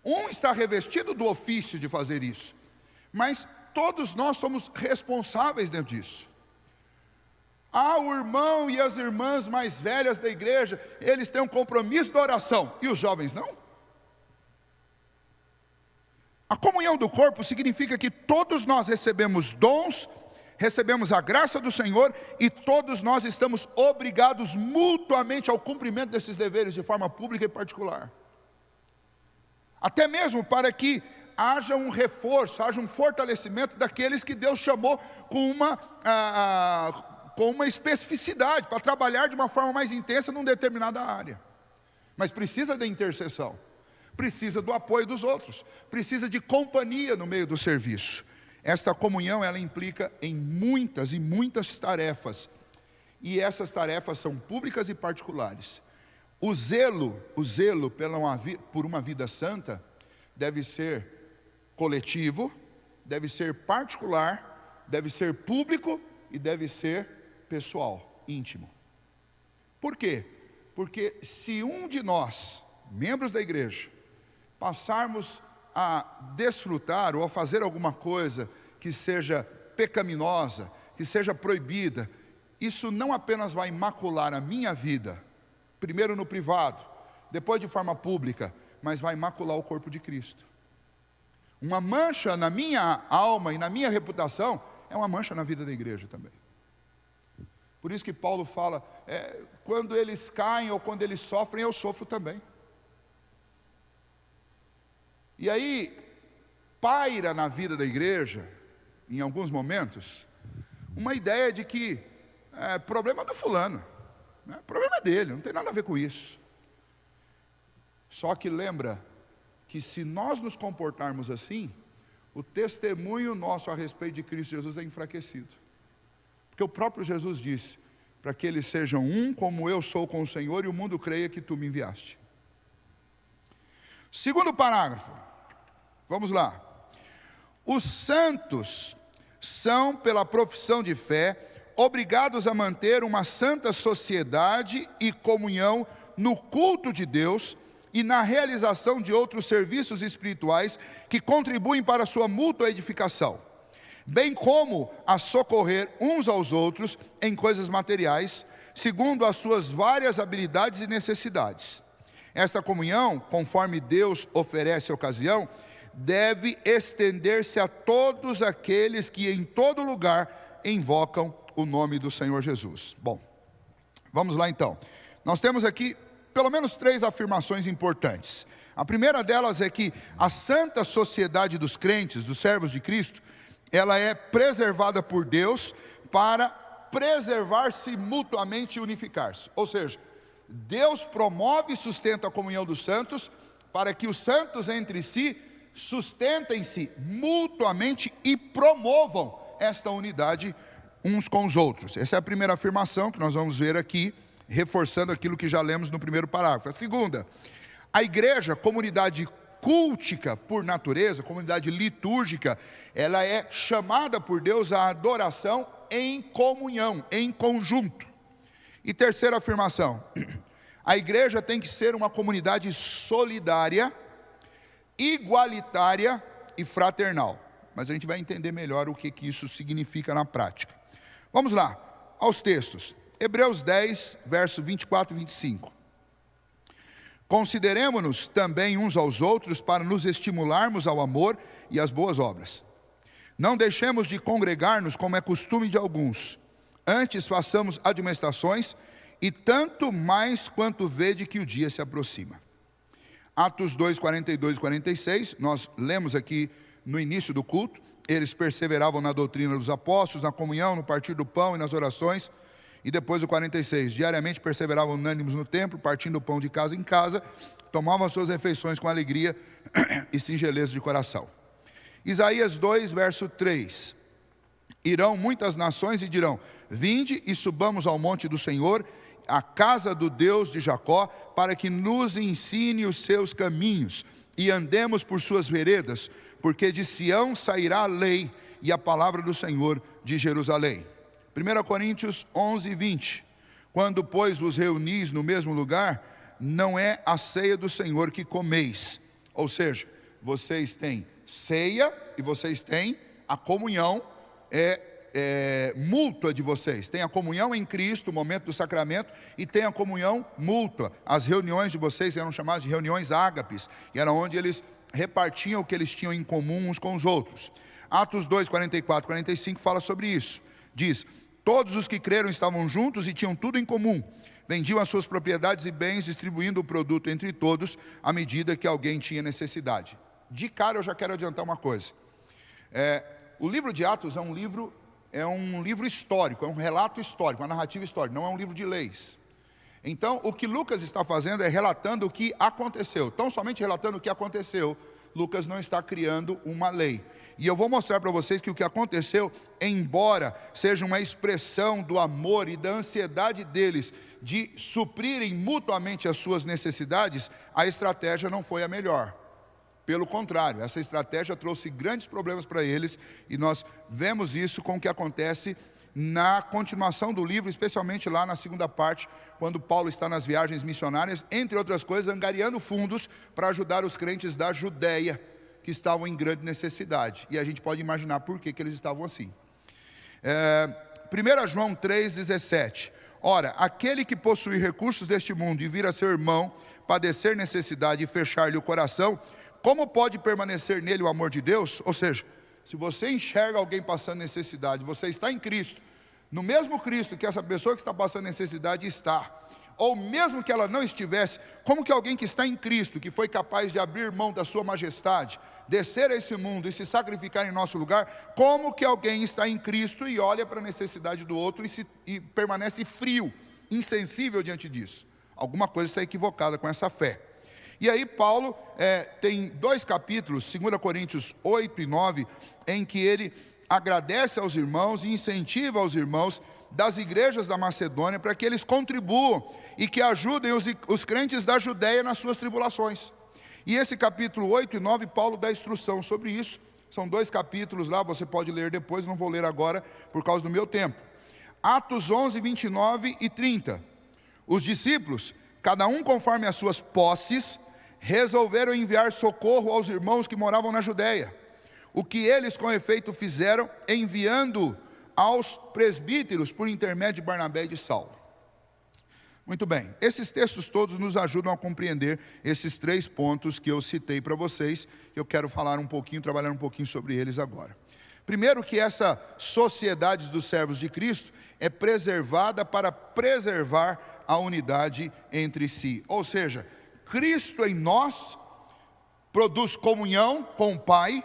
[SPEAKER 1] Um está revestido do ofício de fazer isso, mas todos nós somos responsáveis dentro disso. O irmão e as irmãs mais velhas da igreja, eles têm um compromisso da oração, e os jovens não? A comunhão do corpo significa que todos nós recebemos dons, recebemos a graça do Senhor, e todos nós estamos obrigados mutuamente ao cumprimento desses deveres de forma pública e particular. Até mesmo para que haja um reforço, haja um fortalecimento daqueles que Deus chamou com uma especificidade, para trabalhar de uma forma mais intensa numa determinada área. Mas precisa de intercessão, precisa do apoio dos outros, precisa de companhia no meio do serviço. Esta comunhão, ela implica em muitas e muitas tarefas, e essas tarefas são públicas e particulares. O zelo por uma vida santa deve ser coletivo, deve ser particular, deve ser público e deve ser pessoal, íntimo. Por quê? Porque se um de nós, membros da igreja, passarmos a desfrutar ou a fazer alguma coisa que seja pecaminosa, que seja proibida, isso não apenas vai macular a minha vida, primeiro no privado, depois de forma pública, mas vai macular o corpo de Cristo. Uma mancha na minha alma e na minha reputação é uma mancha na vida da igreja também. Por isso que Paulo fala, quando eles caem ou quando eles sofrem, eu sofro também. E aí, paira na vida da igreja, em alguns momentos, uma ideia de que problema do fulano, problema dele, não tem nada a ver com isso. Só que lembra que se nós nos comportarmos assim, o testemunho nosso a respeito de Cristo Jesus é enfraquecido. Porque o próprio Jesus disse, para que eles sejam um como eu sou com o Senhor, e o mundo creia que tu me enviaste. Segundo parágrafo, vamos lá. Os santos são, pela profissão de fé, obrigados a manter uma santa sociedade e comunhão no culto de Deus e na realização de outros serviços espirituais que contribuem para a sua mútua edificação, bem como a socorrer uns aos outros em coisas materiais, segundo as suas várias habilidades e necessidades. Esta comunhão, conforme Deus oferece a ocasião, deve estender-se a todos aqueles que em todo lugar invocam o nome do Senhor Jesus. Bom, vamos lá então. Nós temos aqui pelo menos 3 afirmações importantes. A primeira delas é que a santa sociedade dos crentes, dos servos de Cristo, ela é preservada por Deus para preservar-se mutuamente e unificar-se. Ou seja, Deus promove e sustenta a comunhão dos santos para que os santos entre si sustentem-se mutuamente e promovam esta unidade uns com os outros. Essa é a primeira afirmação que nós vamos ver aqui, reforçando aquilo que já lemos no primeiro parágrafo. A segunda, a igreja, comunidade cultica por natureza, comunidade litúrgica, ela é chamada por Deus à adoração em comunhão, em conjunto. E terceira afirmação, a igreja tem que ser uma comunidade solidária, igualitária e fraternal. Mas a gente vai entender melhor o que isso significa na prática. Vamos lá, aos textos. Hebreus 10, verso 24 e 25. Consideremo-nos também uns aos outros para nos estimularmos ao amor e às boas obras. Não deixemos de congregar-nos como é costume de alguns. Antes façamos admoestações, e tanto mais quanto vede que o dia se aproxima. Atos 2, 42 e 46, nós lemos aqui no início do culto. Eles perseveravam na doutrina dos apóstolos, na comunhão, no partir do pão e nas orações. E depois o 46, diariamente perseveravam unânimes no templo, partindo o pão de casa em casa, tomavam suas refeições com alegria e singeleza de coração. Isaías 2, verso 3, irão muitas nações e dirão, vinde e subamos ao monte do Senhor, a casa do Deus de Jacó, para que nos ensine os seus caminhos, e andemos por suas veredas, porque de Sião sairá a lei, e a palavra do Senhor de Jerusalém. 1 Coríntios 11, 20, quando pois vos reunis no mesmo lugar, não é a ceia do Senhor que comeis, ou seja, vocês têm ceia e vocês têm a comunhão mútua de vocês, tem a comunhão em Cristo, o momento do sacramento, e tem a comunhão mútua. As reuniões de vocês eram chamadas de reuniões ágapes, e era onde eles repartiam o que eles tinham em comum uns com os outros. Atos 2, 44, 45 fala sobre isso, diz, todos os que creram estavam juntos e tinham tudo em comum, vendiam as suas propriedades e bens, distribuindo o produto entre todos, à medida que alguém tinha necessidade. De cara eu já quero adiantar uma coisa, o livro de Atos é um livro histórico, é um relato histórico, uma narrativa histórica, não é um livro de leis. Então o que Lucas está fazendo é relatando o que aconteceu, tão somente relatando o que aconteceu. Lucas não está criando uma lei. E eu vou mostrar para vocês que o que aconteceu, embora seja uma expressão do amor e da ansiedade deles de suprirem mutuamente as suas necessidades, a estratégia não foi a melhor. Pelo contrário, essa estratégia trouxe grandes problemas para eles, e nós vemos isso com o que acontece na continuação do livro, especialmente lá na segunda parte, quando Paulo está nas viagens missionárias, entre outras coisas, angariando fundos para ajudar os crentes da Judéia, que estavam em grande necessidade. E a gente pode imaginar por que eles estavam assim. 1 João 3,17. Ora, aquele que possuir recursos deste mundo e vir a seu irmão padecer necessidade e fechar-lhe o coração, como pode permanecer nele o amor de Deus? Ou seja, se você enxerga alguém passando necessidade, você está em Cristo, no mesmo Cristo que essa pessoa que está passando necessidade está, ou mesmo que ela não estivesse, como que alguém que está em Cristo, que foi capaz de abrir mão da sua majestade, descer a esse mundo e se sacrificar em nosso lugar, como que alguém está em Cristo e olha para a necessidade do outro e permanece frio, insensível diante disso? Alguma coisa está equivocada com essa fé. E aí Paulo tem 2 capítulos, 2 Coríntios 8 e 9, em que ele agradece aos irmãos e incentiva aos irmãos das igrejas da Macedônia para que eles contribuam e que ajudem os crentes da Judéia nas suas tribulações. E esse capítulo 8 e 9, Paulo dá instrução sobre isso. São 2 capítulos lá, você pode ler depois, não vou ler agora por causa do meu tempo. Atos 11, 29 e 30. Os discípulos, cada um conforme as suas posses, resolveram enviar socorro aos irmãos que moravam na Judéia. O que eles com efeito fizeram, enviando aos presbíteros por intermédio de Barnabé e de Saulo. Muito bem, esses textos todos nos ajudam a compreender esses 3 pontos que eu citei para vocês. Eu quero falar um pouquinho, trabalhar um pouquinho sobre eles agora. Primeiro, que essa sociedade dos servos de Cristo é preservada para preservar a unidade entre si. Ou seja, Cristo em nós produz comunhão com o Pai,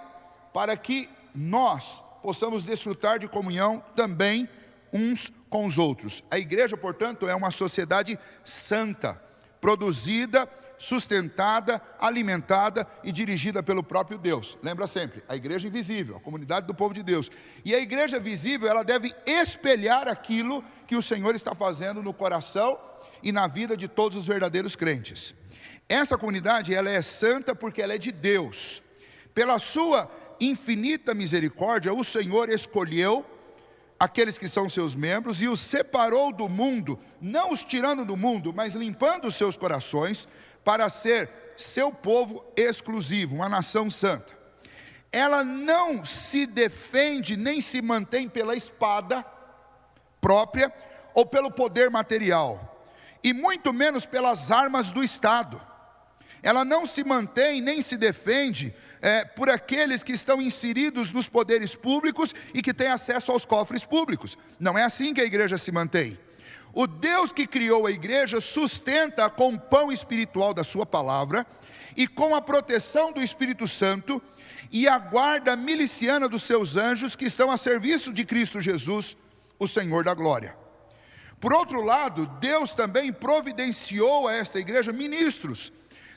[SPEAKER 1] para que nós possamos desfrutar de comunhão também uns com os outros. A igreja, portanto, é uma sociedade santa, produzida, sustentada, alimentada e dirigida pelo próprio Deus. Lembra sempre, a igreja invisível, a comunidade do povo de Deus. E a igreja visível, ela deve espelhar aquilo que o Senhor está fazendo no coração e na vida de todos os verdadeiros crentes. Essa comunidade, ela é santa porque ela é de Deus. Pela sua infinita misericórdia, o Senhor escolheu aqueles que são seus membros e os separou do mundo, não os tirando do mundo, mas limpando os seus corações, para ser seu povo exclusivo, uma nação santa. Ela não se defende nem se mantém pela espada própria ou pelo poder material, e muito menos pelas armas do Estado. Ela não se mantém nem se defende por aqueles que estão inseridos nos poderes públicos e que têm acesso aos cofres públicos. Não é assim que a igreja se mantém. O Deus que criou a igreja sustenta com o pão espiritual da sua palavra e com a proteção do Espírito Santo e a guarda miliciana dos seus anjos que estão a serviço de Cristo Jesus, o Senhor da glória. Por outro lado, Deus também providenciou a esta igreja ministros,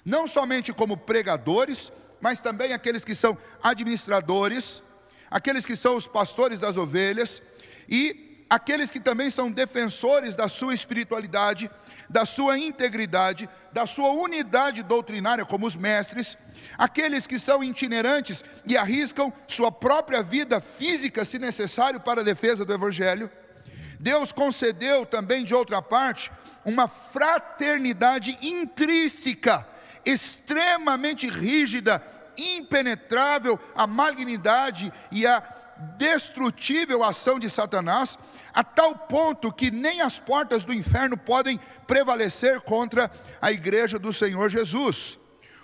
[SPEAKER 1] não somente como pregadores, mas também aqueles que são administradores, aqueles que são os pastores das ovelhas e aqueles que também são defensores da sua espiritualidade, da sua integridade, da sua unidade doutrinária, como os mestres, aqueles que são itinerantes e arriscam sua própria vida física, se necessário, para a defesa do Evangelho. Deus concedeu também, de outra parte, uma fraternidade intrínseca, extremamente rígida, impenetrável à malignidade e à destrutível ação de Satanás, a tal ponto que nem as portas do inferno podem prevalecer contra a igreja do Senhor Jesus.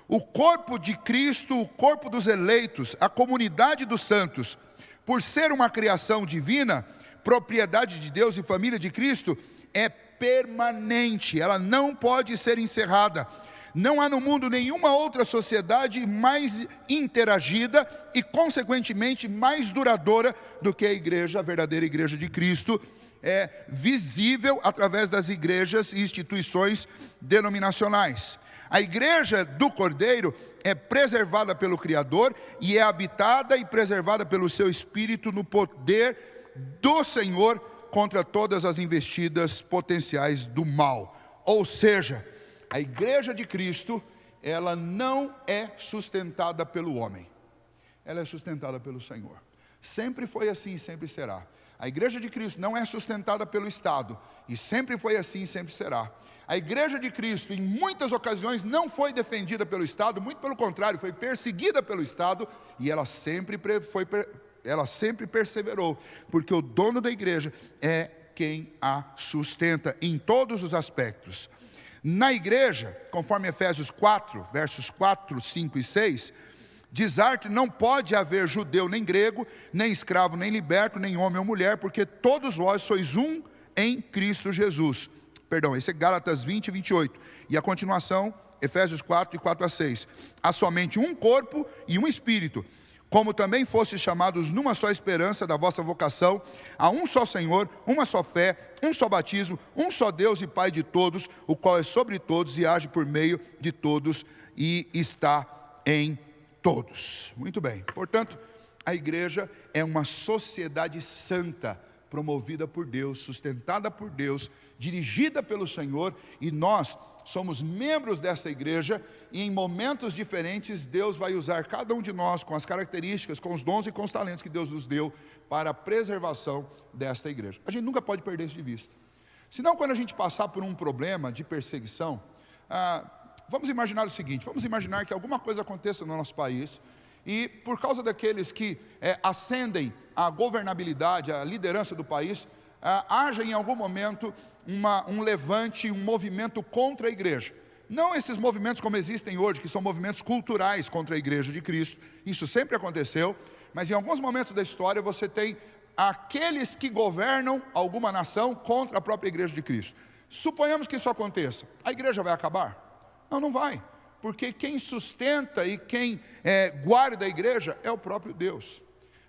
[SPEAKER 1] O corpo de Cristo, o corpo dos eleitos, a comunidade dos santos, por ser uma criação divina, propriedade de Deus e família de Cristo, é permanente, ela não pode ser encerrada. Não há no mundo nenhuma outra sociedade mais interagida e, consequentemente, mais duradoura do que a igreja, a verdadeira igreja de Cristo, é visível através das igrejas e instituições denominacionais. A igreja do Cordeiro é preservada pelo Criador e é habitada e preservada pelo seu Espírito no poder do Senhor contra todas as investidas potenciais do mal. Ou seja, a igreja de Cristo, ela não é sustentada pelo homem, ela é sustentada pelo Senhor. Sempre foi assim e sempre será. A igreja de Cristo não é sustentada pelo Estado, e sempre foi assim e sempre será. A igreja de Cristo, em muitas ocasiões, não foi defendida pelo Estado, muito pelo contrário, foi perseguida pelo Estado, e ela sempre perseverou, porque o dono da igreja é quem a sustenta em todos os aspectos. Na igreja, conforme Efésios 4, versos 4, 5 e 6, diz arte, não pode haver judeu nem grego, nem escravo nem liberto, nem homem ou mulher, porque todos vós sois um em Cristo Jesus. Perdão, esse é Gálatas 20 e 28. E a continuação, Efésios 4, de 4 a 6. Há somente um corpo e um espírito, como também fostes chamados numa só esperança da vossa vocação, há um só Senhor, uma só fé, um só batismo, um só Deus e Pai de todos, o qual é sobre todos e age por meio de todos e está em todos. Muito bem, portanto, a igreja é uma sociedade santa, promovida por Deus, sustentada por Deus, dirigida pelo Senhor, e nós somos membros dessa igreja, e em momentos diferentes Deus vai usar cada um de nós com as características, com os dons e com os talentos que Deus nos deu para a preservação desta igreja. A gente nunca pode perder isso de vista. Senão, quando a gente passar por um problema de perseguição, Vamos imaginar o seguinte, vamos imaginar que alguma coisa aconteça no nosso país, e por causa daqueles que ascendem a governabilidade, a liderança do país, haja em algum momento um levante, um movimento contra a igreja. Não esses movimentos como existem hoje, que são movimentos culturais contra a igreja de Cristo, isso sempre aconteceu, mas em alguns momentos da história você tem aqueles que governam alguma nação contra a própria igreja de Cristo. Suponhamos que isso aconteça, a igreja vai acabar? Não, não vai, porque quem sustenta e quem guarda a igreja é o próprio Deus.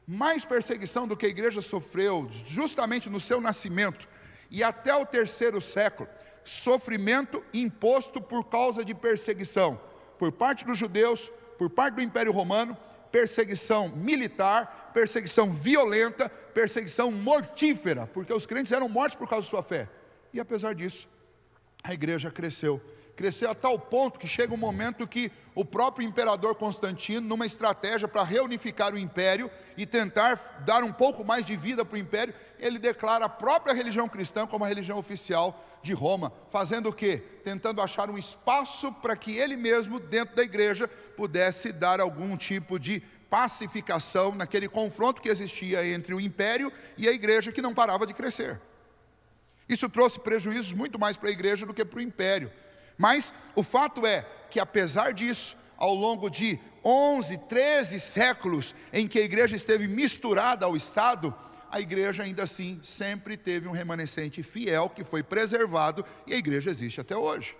[SPEAKER 1] Mais perseguição do que a igreja sofreu, justamente no seu nascimento, e até o 3º século, sofrimento imposto por causa de perseguição, por parte dos judeus, por parte do Império Romano, perseguição militar, perseguição violenta, perseguição mortífera, porque os crentes eram mortos por causa da sua fé. E apesar disso, a igreja cresceu a tal ponto que chega um momento que o próprio imperador Constantino, numa estratégia para reunificar o império e tentar dar um pouco mais de vida para o império, ele declara a própria religião cristã como a religião oficial de Roma, fazendo o quê? Tentando achar um espaço para que ele mesmo, dentro da igreja, pudesse dar algum tipo de pacificação naquele confronto que existia entre o império e a igreja, que não parava de crescer. Isso trouxe prejuízos muito mais para a igreja do que para o império. Mas o fato é que, apesar disso, ao longo de 11, 13 séculos em que a igreja esteve misturada ao Estado, a igreja ainda assim sempre teve um remanescente fiel que foi preservado, e a igreja existe até hoje.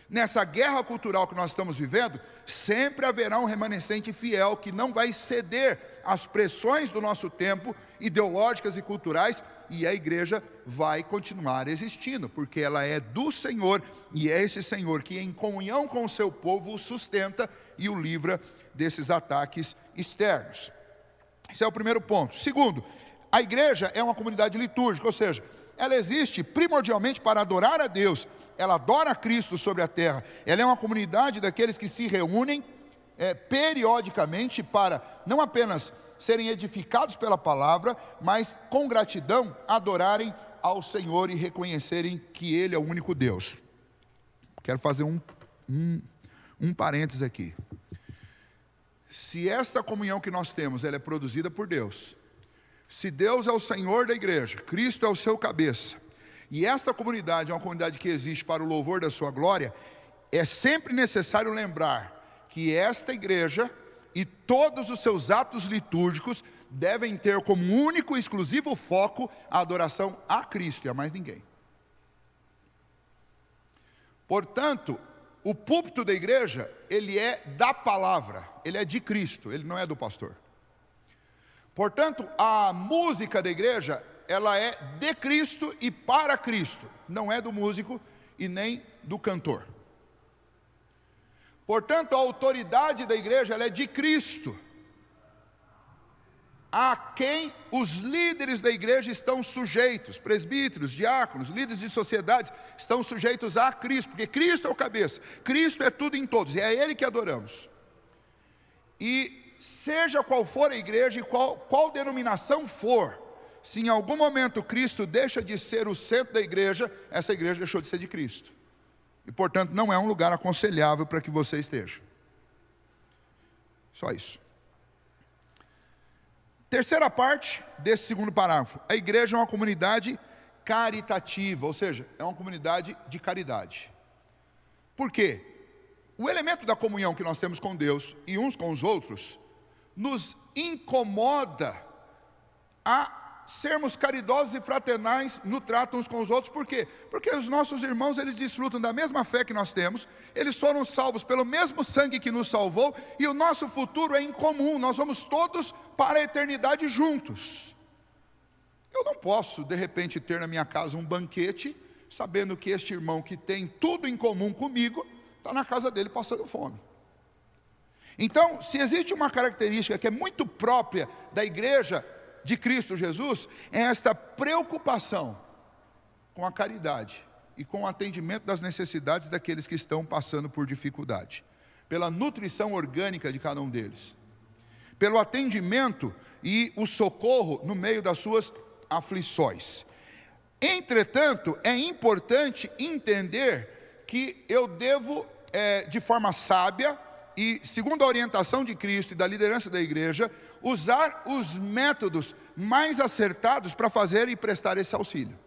[SPEAKER 1] Nessa guerra cultural que nós estamos vivendo, sempre haverá um remanescente fiel que não vai ceder às pressões do nosso tempo, ideológicas e culturais, e a igreja vai continuar existindo, porque ela é do Senhor, e é esse Senhor que, em comunhão com o seu povo, o sustenta e o livra desses ataques externos. Esse é o primeiro ponto. Segundo, a igreja é uma comunidade litúrgica, ou seja, ela existe primordialmente para adorar a Deus, ela adora a Cristo sobre a terra, ela é uma comunidade daqueles que se reúnem periodicamente para não apenas serem edificados pela palavra, mas com gratidão adorarem ao Senhor e reconhecerem que Ele é o único Deus. Quero fazer um parênteses aqui. Se esta comunhão que nós temos, ela é produzida por Deus, se Deus é o Senhor da igreja, Cristo é o seu cabeça, e esta comunidade é uma comunidade que existe para o louvor da sua glória, é sempre necessário lembrar que esta igreja e todos os seus atos litúrgicos devem ter como único e exclusivo foco a adoração a Cristo e a mais ninguém. Portanto, o púlpito da igreja, ele é da palavra, ele é de Cristo, ele não é do pastor. Portanto, a música da igreja, ela é de Cristo e para Cristo, não é do músico e nem do cantor. Portanto, a autoridade da igreja, ela é de Cristo, a quem os líderes da igreja estão sujeitos, presbíteros, diáconos, líderes de sociedades, estão sujeitos a Cristo, porque Cristo é o cabeça, Cristo é tudo em todos, e é Ele que adoramos. E seja qual for a igreja e qual denominação for, se em algum momento Cristo deixa de ser o centro da igreja, essa igreja deixou de ser de Cristo. E portanto não é um lugar aconselhável para que você esteja. Só isso. Terceira parte desse segundo parágrafo. A igreja é uma comunidade caritativa, ou seja, é uma comunidade de caridade. Por quê? O elemento da comunhão que nós temos com Deus e uns com os outros nos incomoda a sermos caridosos e fraternais no trato uns com os outros. Por quê? Porque os nossos irmãos, eles desfrutam da mesma fé que nós temos, eles foram salvos pelo mesmo sangue que nos salvou, e o nosso futuro é em comum, nós vamos todos para a eternidade juntos. Eu não posso, de repente, ter na minha casa um banquete, sabendo que este irmão que tem tudo em comum comigo, está na casa dele passando fome. Então, se existe uma característica que é muito própria da igreja de Cristo Jesus, é esta preocupação com a caridade e com o atendimento das necessidades daqueles que estão passando por dificuldade, pela nutrição orgânica de cada um deles, pelo atendimento e o socorro no meio das suas aflições. Entretanto, é importante entender que eu devo, de forma sábia e segundo a orientação de Cristo e da liderança da igreja, usar os métodos mais acertados para fazer e prestar esse auxílio,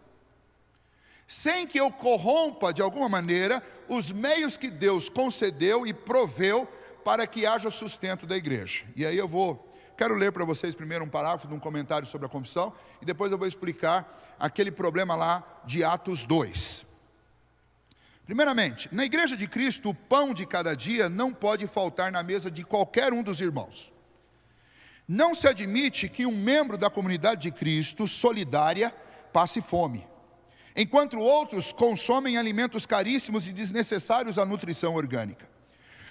[SPEAKER 1] sem que eu corrompa de alguma maneira os meios que Deus concedeu e proveu para que haja sustento da igreja. E aí quero ler para vocês primeiro um parágrafo de um comentário sobre a confissão, e depois eu vou explicar aquele problema lá de Atos 2. Primeiramente, na igreja de Cristo, o pão de cada dia não pode faltar na mesa de qualquer um dos irmãos. Não se admite que um membro da comunidade de Cristo, solidária, passe fome, enquanto outros consomem alimentos caríssimos e desnecessários à nutrição orgânica,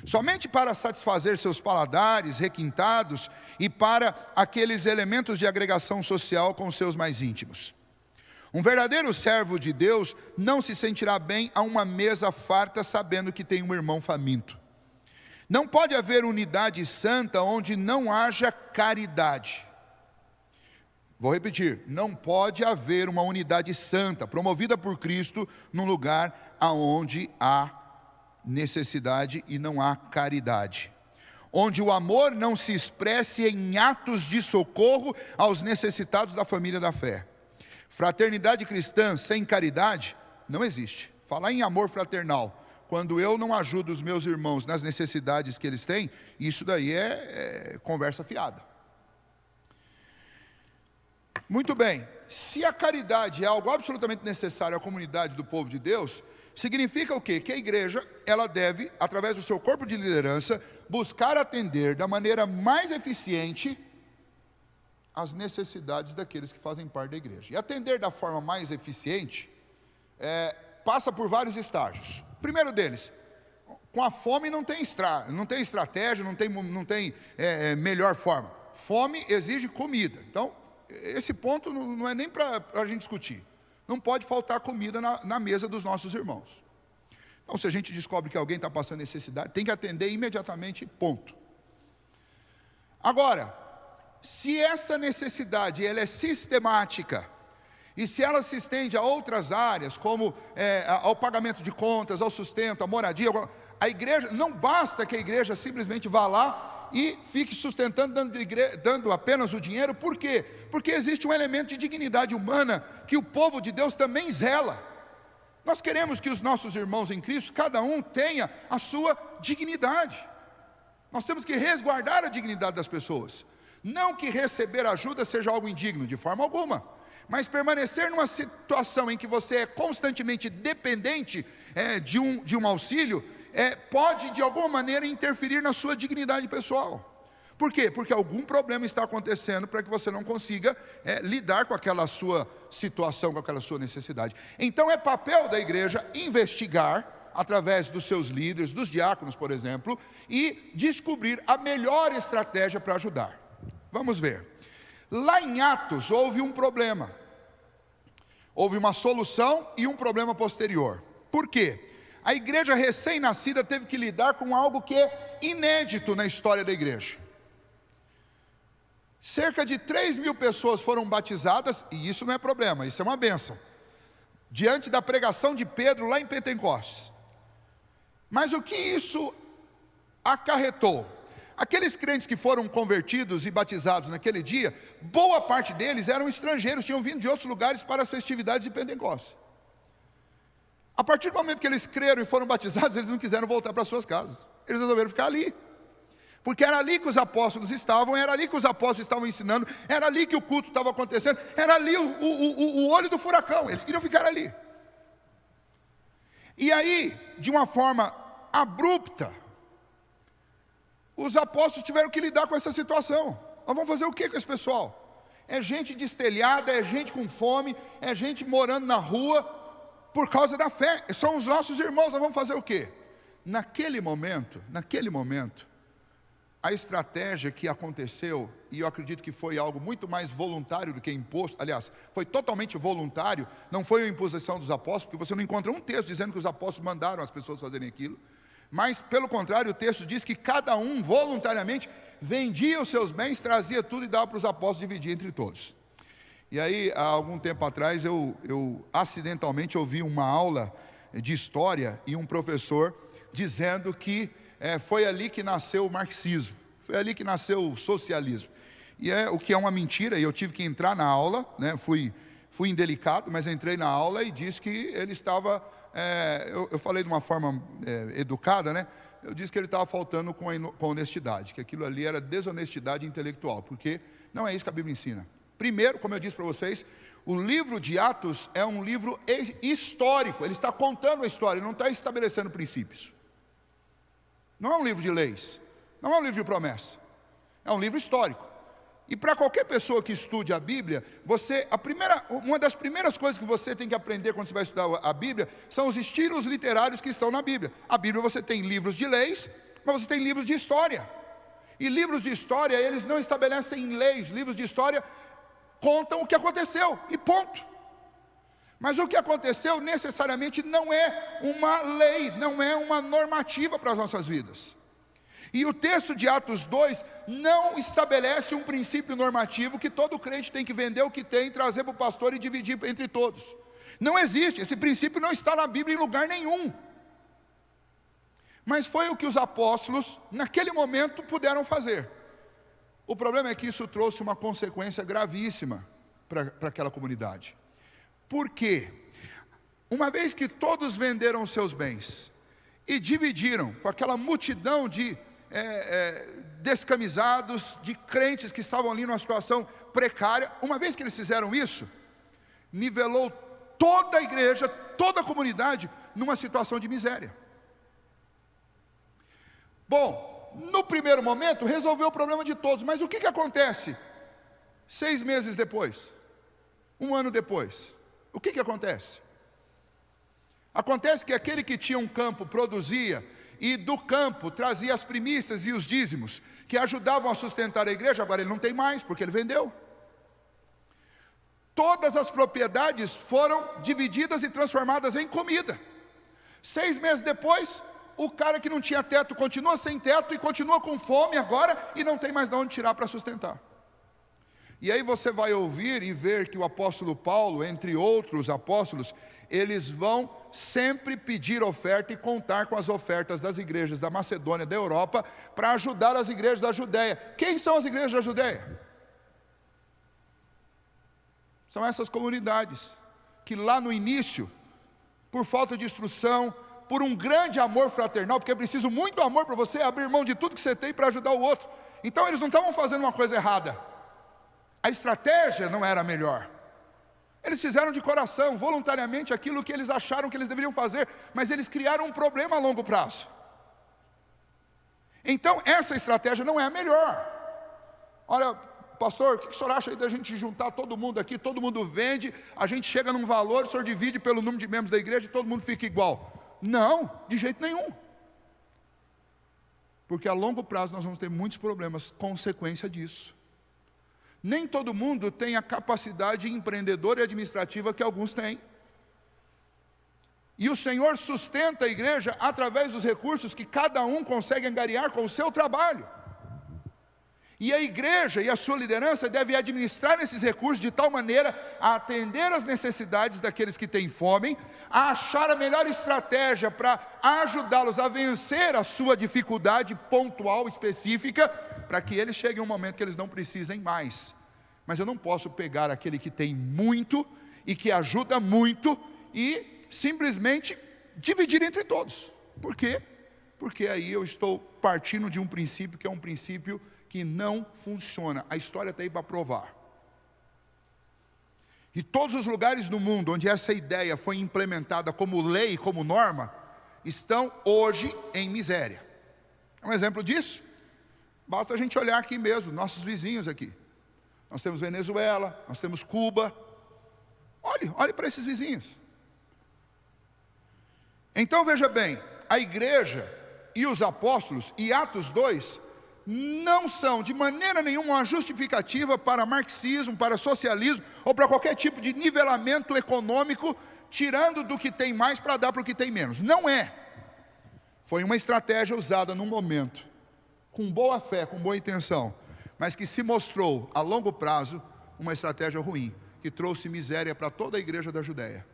[SPEAKER 1] somente para satisfazer seus paladares requintados e para aqueles elementos de agregação social com seus mais íntimos. Um verdadeiro servo de Deus não se sentirá bem a uma mesa farta sabendo que tem um irmão faminto. Não pode haver unidade santa onde não haja caridade. Vou repetir, não pode haver uma unidade santa, promovida por Cristo, num lugar onde há necessidade e não há caridade. Onde o amor não se expresse em atos de socorro aos necessitados da família da fé. Fraternidade cristã sem caridade não existe. Falar em amor fraternal, quando eu não ajudo os meus irmãos nas necessidades que eles têm, isso daí é conversa fiada. Muito bem, se a caridade é algo absolutamente necessário à comunidade do povo de Deus, significa o quê? Que a igreja, ela deve, através do seu corpo de liderança, buscar atender da maneira mais eficiente as necessidades daqueles que fazem parte da igreja. E atender da forma mais eficiente passa por vários estágios. O primeiro deles, com a fome não tem estratégia, não tem melhor forma. Fome exige comida. Então, esse ponto não é nem para a gente discutir. Não pode faltar comida na mesa dos nossos irmãos. Então, se a gente descobre que alguém está passando necessidade, tem que atender imediatamente, ponto. Agora, se essa necessidade ela é sistemática, e se ela se estende a outras áreas, como ao pagamento de contas, ao sustento, à moradia, a igreja, não basta que a igreja simplesmente vá lá e fique sustentando, dando apenas o dinheiro. Por quê? Porque existe um elemento de dignidade humana que o povo de Deus também zela. Nós queremos que os nossos irmãos em Cristo, cada um tenha a sua dignidade. Nós temos que resguardar a dignidade das pessoas. Não que receber ajuda seja algo indigno, de forma alguma, mas permanecer numa situação em que você é constantemente dependente de um auxílio, pode de alguma maneira interferir na sua dignidade pessoal. Por quê? Porque algum problema está acontecendo para que você não consiga lidar com aquela sua situação, com aquela sua necessidade. Então é papel da igreja investigar, através dos seus líderes, dos diáconos, por exemplo, e descobrir a melhor estratégia para ajudar. Vamos ver. Lá em Atos houve um problema. Houve uma solução e um problema posterior. Por quê? A igreja recém-nascida teve que lidar com algo que é inédito na história da igreja. Cerca de 3.000 pessoas foram batizadas, e isso não é problema, isso é uma bênção, diante da pregação de Pedro lá em Pentecostes. Mas o que isso acarretou? Aqueles crentes que foram convertidos e batizados naquele dia, boa parte deles eram estrangeiros, tinham vindo de outros lugares para as festividades de Pentecostes. A partir do momento que eles creram e foram batizados, eles não quiseram voltar para suas casas. Eles resolveram ficar ali. Porque era ali que os apóstolos estavam, era ali que os apóstolos estavam ensinando, era ali que o culto estava acontecendo, era ali o olho do furacão, eles queriam ficar ali. E aí, de uma forma abrupta, os apóstolos tiveram que lidar com essa situação. Nós vamos fazer o que com esse pessoal? É gente destelhada, é gente com fome, é gente morando na rua por causa da fé. São os nossos irmãos, nós vamos fazer o quê? Naquele momento, a estratégia que aconteceu, e eu acredito que foi algo muito mais voluntário do que imposto, aliás, foi totalmente voluntário, não foi uma imposição dos apóstolos, porque você não encontra um texto dizendo que os apóstolos mandaram as pessoas fazerem aquilo, mas pelo contrário, o texto diz que cada um voluntariamente vendia os seus bens, trazia tudo e dava para os apóstolos dividir entre todos. E aí, há algum tempo atrás, eu acidentalmente ouvi uma aula de história e um professor dizendo que foi ali que nasceu o marxismo, foi ali que nasceu o socialismo. E o que é uma mentira, e eu tive que entrar na aula, né? Fui indelicado, mas entrei na aula e disse que ele estava, eu falei de uma forma educada, né? Eu disse que ele estava faltando com honestidade, que aquilo ali era desonestidade intelectual, porque não é isso que a Bíblia ensina. Primeiro, como eu disse para vocês, o livro de Atos é um livro histórico, ele está contando a história, ele não está estabelecendo princípios. Não é um livro de leis, não é um livro de promessa, é um livro histórico. E para qualquer pessoa que estude a Bíblia, uma das primeiras coisas que você tem que aprender quando você vai estudar a Bíblia, são os estilos literários que estão na Bíblia. A Bíblia você tem livros de leis, mas você tem livros de história. E livros de história, eles não estabelecem leis, livros de história contam o que aconteceu, e ponto. Mas o que aconteceu necessariamente não é uma lei, não é uma normativa para as nossas vidas. E o texto de Atos 2 não estabelece um princípio normativo que todo crente tem que vender o que tem, trazer para o pastor e dividir entre todos. Não existe, esse princípio não está na Bíblia em lugar nenhum. Mas foi o que os apóstolos, naquele momento, puderam fazer. O problema é que isso trouxe uma consequência gravíssima para aquela comunidade. Por quê? Uma vez que todos venderam os seus bens e dividiram com aquela multidão de descamisados, de crentes que estavam ali numa situação precária, uma vez que eles fizeram isso, nivelou toda a igreja, toda a comunidade, numa situação de miséria. Bom, no primeiro momento, resolveu o problema de todos, mas o que acontece 6 meses depois? 1 ano depois? O que acontece? Acontece que aquele que tinha um campo produzia, e do campo trazia as primícias e os dízimos, que ajudavam a sustentar a igreja. Agora ele não tem mais, porque ele vendeu. Todas as propriedades foram divididas e transformadas em comida. 6 meses depois, o cara que não tinha teto continua sem teto e continua com fome agora, e não tem mais de onde tirar para sustentar. E aí você vai ouvir e ver que o apóstolo Paulo, entre outros apóstolos, eles vão sempre pedir oferta e contar com as ofertas das igrejas da Macedônia, da Europa, para ajudar as igrejas da Judéia. Quem são as igrejas da Judéia? São essas comunidades, que lá no início, por falta de instrução, por um grande amor fraternal, porque é preciso muito amor para você abrir mão de tudo que você tem para ajudar o outro. Então eles não estavam fazendo uma coisa errada, a estratégia não era a melhor. Eles fizeram de coração, voluntariamente, aquilo que eles acharam que eles deveriam fazer, mas eles criaram um problema a longo prazo. Então essa estratégia não é a melhor. Olha, pastor, o que o senhor acha aí da gente juntar todo mundo aqui? Todo mundo vende, a gente chega num valor, o senhor divide pelo número de membros da igreja e todo mundo fica igual. Não, de jeito nenhum. Porque a longo prazo nós vamos ter muitos problemas, consequência disso. Nem todo mundo tem a capacidade empreendedora e administrativa que alguns têm. E o Senhor sustenta a igreja através dos recursos que cada um consegue angariar com o seu trabalho. E a igreja e a sua liderança devem administrar esses recursos de tal maneira a atender as necessidades daqueles que têm fome, a achar a melhor estratégia para ajudá-los a vencer a sua dificuldade pontual, específica, para que eles cheguem a um momento que eles não precisem mais. Mas eu não posso pegar aquele que tem muito e que ajuda muito e simplesmente dividir entre todos. Por quê? Porque aí eu estou partindo de um princípio que é um princípio que não funciona. A história está aí para provar. E todos os lugares do mundo onde essa ideia foi implementada como lei, como norma, estão hoje em miséria. Um exemplo disso? Basta a gente olhar aqui mesmo, nossos vizinhos aqui. Nós temos Venezuela, nós temos Cuba. Olhe para esses vizinhos. Então veja bem, a igreja e os apóstolos, e Atos 2, não são de maneira nenhuma uma justificativa para marxismo, para socialismo, ou para qualquer tipo de nivelamento econômico, tirando do que tem mais para dar para o que tem menos. Não é. Foi uma estratégia usada num momento, com boa fé, com boa intenção, mas que se mostrou a longo prazo uma estratégia ruim, que trouxe miséria para toda a igreja da Judéia.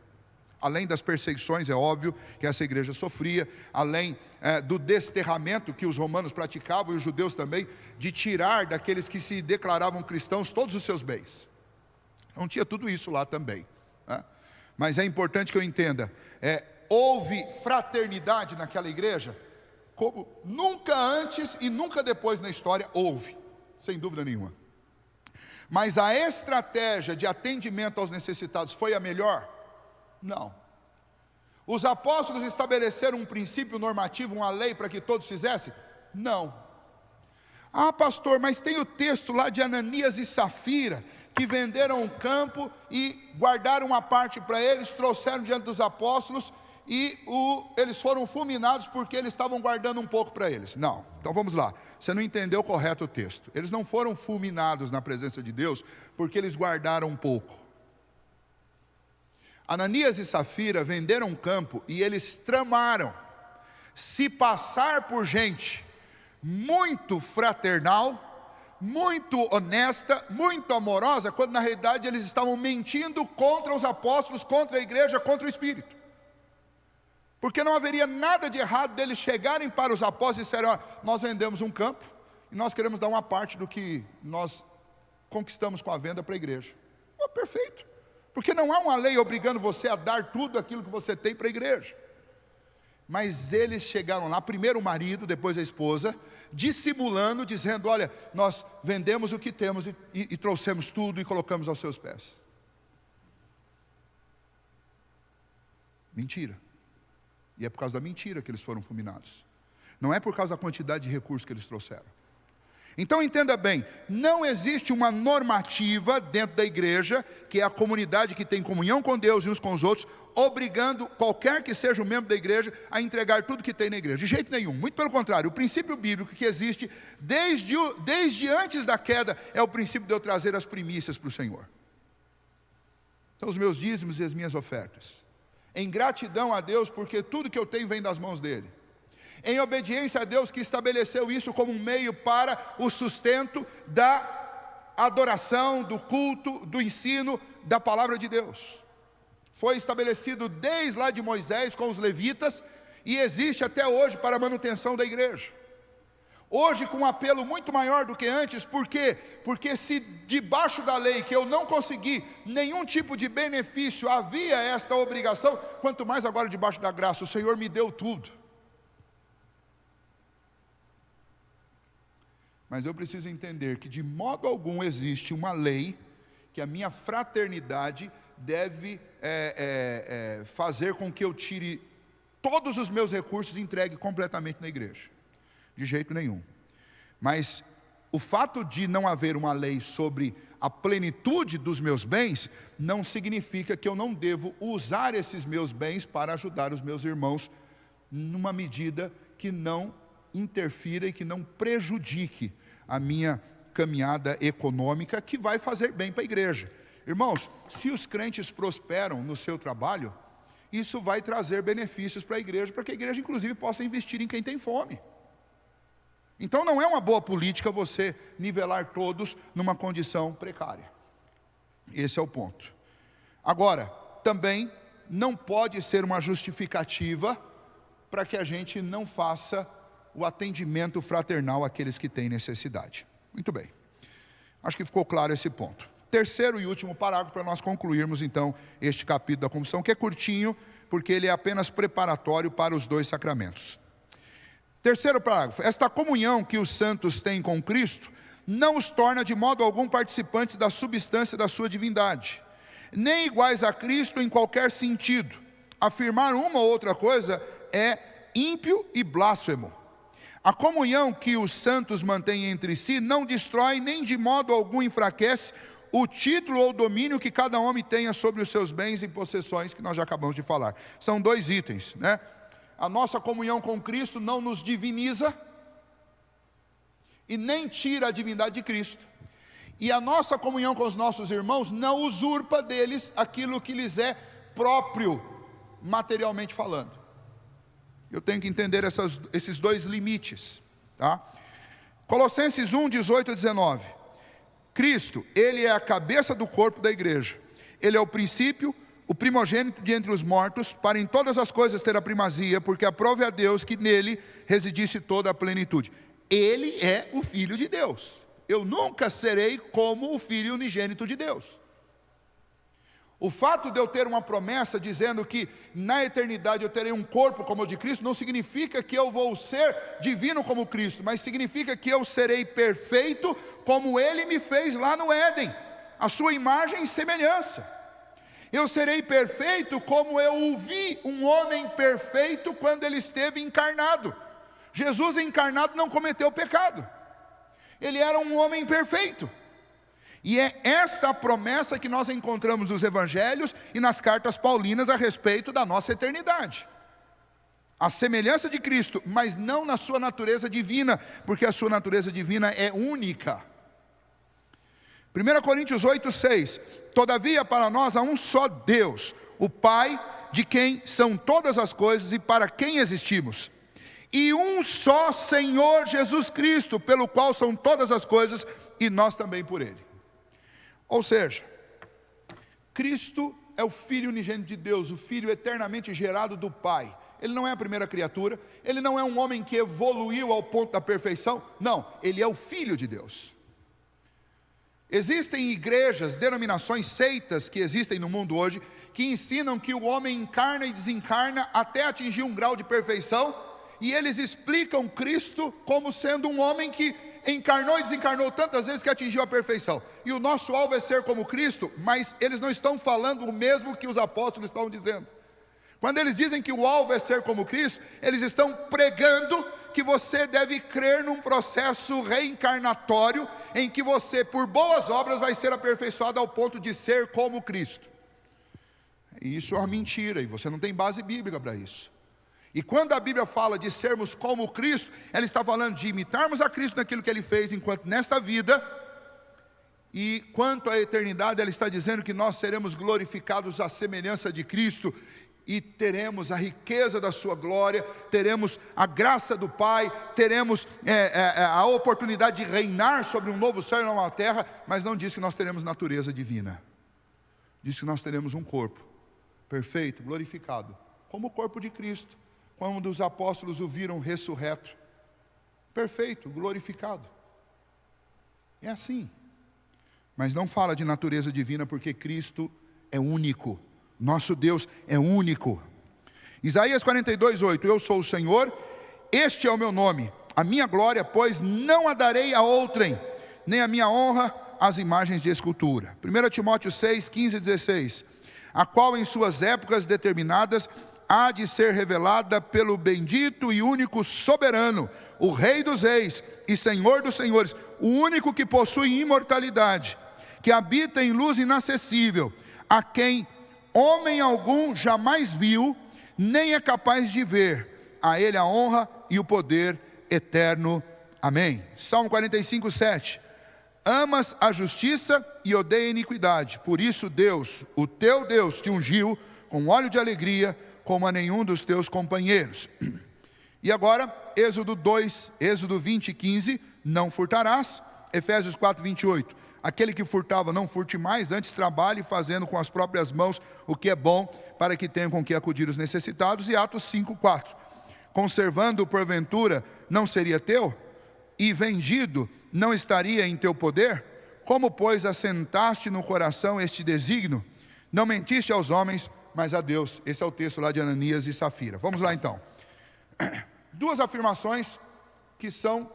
[SPEAKER 1] Além das perseguições, é óbvio que essa igreja sofria, além do desterramento que os romanos praticavam, e os judeus também, de tirar daqueles que se declaravam cristãos todos os seus bens. Não tinha tudo isso lá também, né? Mas é importante que eu entenda, houve fraternidade naquela igreja, como nunca antes e nunca depois na história houve, sem dúvida nenhuma. Mas a estratégia de atendimento aos necessitados foi a melhor? Não. Os apóstolos estabeleceram um princípio normativo, uma lei para que todos fizessem? Não. Ah, pastor, mas tem o texto lá de Ananias e Safira, que venderam um campo e guardaram uma parte para eles, trouxeram diante dos apóstolos e eles foram fulminados porque eles estavam guardando um pouco para eles. Não, então vamos lá, você não entendeu correto o texto. Eles não foram fulminados na presença de Deus porque eles guardaram um pouco. Ananias e Safira venderam um campo e eles tramaram se passar por gente muito fraternal, muito honesta, muito amorosa, quando na realidade eles estavam mentindo contra os apóstolos, contra a igreja, contra o Espírito. Porque não haveria nada de errado deles chegarem para os apóstolos e disserem: olha, nós vendemos um campo e nós queremos dar uma parte do que nós conquistamos com a venda para a igreja. Perfeito, porque não há uma lei obrigando você a dar tudo aquilo que você tem para a igreja. Mas eles chegaram lá, primeiro o marido, depois a esposa, dissimulando, dizendo: olha, nós vendemos o que temos e trouxemos tudo e colocamos aos seus pés. Mentira. E é por causa da mentira que eles foram fulminados. Não é por causa da quantidade de recursos que eles trouxeram. Então entenda bem, não existe uma normativa dentro da igreja, que é a comunidade que tem comunhão com Deus e uns com os outros, obrigando qualquer que seja o membro da igreja a entregar tudo que tem na igreja. De jeito nenhum, muito pelo contrário. O princípio bíblico que existe desde antes da queda é o princípio de eu trazer as primícias para o Senhor. São os meus dízimos e as minhas ofertas, em gratidão a Deus, porque tudo que eu tenho vem das mãos dele, em obediência a Deus, que estabeleceu isso como um meio para o sustento da adoração, do culto, do ensino da palavra de Deus. Foi estabelecido desde lá de Moisés com os levitas e existe até hoje para a manutenção da igreja. Hoje com um apelo muito maior do que antes. Por quê? Porque se debaixo da lei que eu não consegui nenhum tipo de benefício, havia esta obrigação, quanto mais agora debaixo da graça, o Senhor me deu tudo. Mas eu preciso entender que de modo algum existe uma lei que a minha fraternidade deve fazer com que eu tire todos os meus recursos e entregue completamente na igreja. De jeito nenhum. Mas o fato de não haver uma lei sobre a plenitude dos meus bens, não significa que eu não devo usar esses meus bens para ajudar os meus irmãos, numa medida que não interfira e que não prejudique a minha caminhada econômica, que vai fazer bem para a igreja. Irmãos, se os crentes prosperam no seu trabalho, isso vai trazer benefícios para a igreja, para que a igreja inclusive possa investir em quem tem fome. Então não é uma boa política você nivelar todos numa condição precária. Esse é o ponto. Agora, também não pode ser uma justificativa para que a gente não faça o atendimento fraternal àqueles que têm necessidade. Muito bem. Acho que ficou claro esse ponto. Terceiro e último parágrafo para nós concluirmos então este capítulo da confissão, que é curtinho, porque ele é apenas preparatório para os dois sacramentos. Terceiro parágrafo: esta comunhão que os santos têm com Cristo não os torna de modo algum participantes da substância da sua divindade, nem iguais a Cristo em qualquer sentido. Afirmar uma ou outra coisa é ímpio e blasfemo. A comunhão que os santos mantêm entre si não destrói nem de modo algum enfraquece o título ou domínio que cada homem tenha sobre os seus bens e possessões, que nós já acabamos de falar. São dois itens, né? A nossa comunhão com Cristo não nos diviniza e nem tira a divindade de Cristo. E a nossa comunhão com os nossos irmãos não usurpa deles aquilo que lhes é próprio, materialmente falando. Eu tenho que entender esses dois limites, tá? Colossenses 1, 18 a 19. Cristo, Ele é a cabeça do corpo da igreja. Ele é o princípio, o primogênito de entre os mortos, para em todas as coisas ter a primazia, porque aprove a Deus que nele residisse toda a plenitude. Ele é o Filho de Deus. Eu nunca serei como o Filho unigênito de Deus. O fato de eu ter uma promessa dizendo que na eternidade eu terei um corpo como o de Cristo, não significa que eu vou ser divino como Cristo, mas significa que eu serei perfeito como Ele me fez lá no Éden, a sua imagem e semelhança. Eu serei perfeito como eu o vi um homem perfeito quando ele esteve encarnado. Jesus encarnado não cometeu pecado. Ele era um homem perfeito. E é esta a promessa que nós encontramos nos evangelhos e nas cartas paulinas a respeito da nossa eternidade. A semelhança de Cristo, mas não na sua natureza divina, porque a sua natureza divina é única. 1 Coríntios 8:6, todavia para nós há um só Deus, o Pai, de quem são todas as coisas e para quem existimos, e um só Senhor Jesus Cristo, pelo qual são todas as coisas e nós também por Ele. Ou seja, Cristo é o Filho unigênito de Deus, o Filho eternamente gerado do Pai. Ele não é a primeira criatura, Ele não é um homem que evoluiu ao ponto da perfeição, não, Ele é o Filho de Deus. Existem igrejas, denominações, seitas que existem no mundo hoje, que ensinam que o homem encarna e desencarna até atingir um grau de perfeição, e eles explicam Cristo como sendo um homem que encarnou e desencarnou tantas vezes que atingiu a perfeição. E o nosso alvo é ser como Cristo, mas eles não estão falando o mesmo que os apóstolos estão dizendo. Quando eles dizem que o alvo é ser como Cristo, eles estão pregando que você deve crer num processo reencarnatório, em que você, por boas obras, vai ser aperfeiçoado ao ponto de ser como Cristo. Isso é uma mentira, e você não tem base bíblica para isso. E quando a Bíblia fala de sermos como Cristo, ela está falando de imitarmos a Cristo naquilo que Ele fez enquanto nesta vida, e quanto à eternidade, ela está dizendo que nós seremos glorificados à semelhança de Cristo, e teremos a riqueza da sua glória, teremos a graça do Pai, teremos a oportunidade de reinar sobre um novo céu e uma nova terra, mas não diz que nós teremos natureza divina. Diz que nós teremos um corpo perfeito, glorificado, como o corpo de Cristo, quando os apóstolos o viram ressurreto, perfeito, glorificado. É assim. Mas não fala de natureza divina, porque Cristo é único. Nosso Deus é único. Isaías 42:8, eu sou o Senhor, este é o meu nome, a minha glória, pois não a darei a outrem, nem a minha honra às imagens de escultura. 1 Timóteo 6:15-16, a qual em suas épocas determinadas há de ser revelada pelo bendito e único soberano, o Rei dos reis e Senhor dos senhores, o único que possui imortalidade, que habita em luz inacessível, a quem homem algum jamais viu, nem é capaz de ver. A Ele a honra e o poder eterno. Amém. Salmo 45:7. Amas a justiça e odeia a iniquidade. Por isso Deus, o teu Deus, te ungiu com óleo de alegria, como a nenhum dos teus companheiros. E agora, Êxodo 20:15. Não furtarás. Efésios 4:28. Aquele que furtava não furte mais, antes trabalhe fazendo com as próprias mãos o que é bom, para que tenham com que acudir os necessitados. E Atos 5:4. Conservando porventura não seria teu? E vendido não estaria em teu poder? Como pois assentaste no coração este desígnio? Não mentiste aos homens, mas a Deus. Esse é o texto lá de Ananias e Safira. Vamos lá então. Duas afirmações que são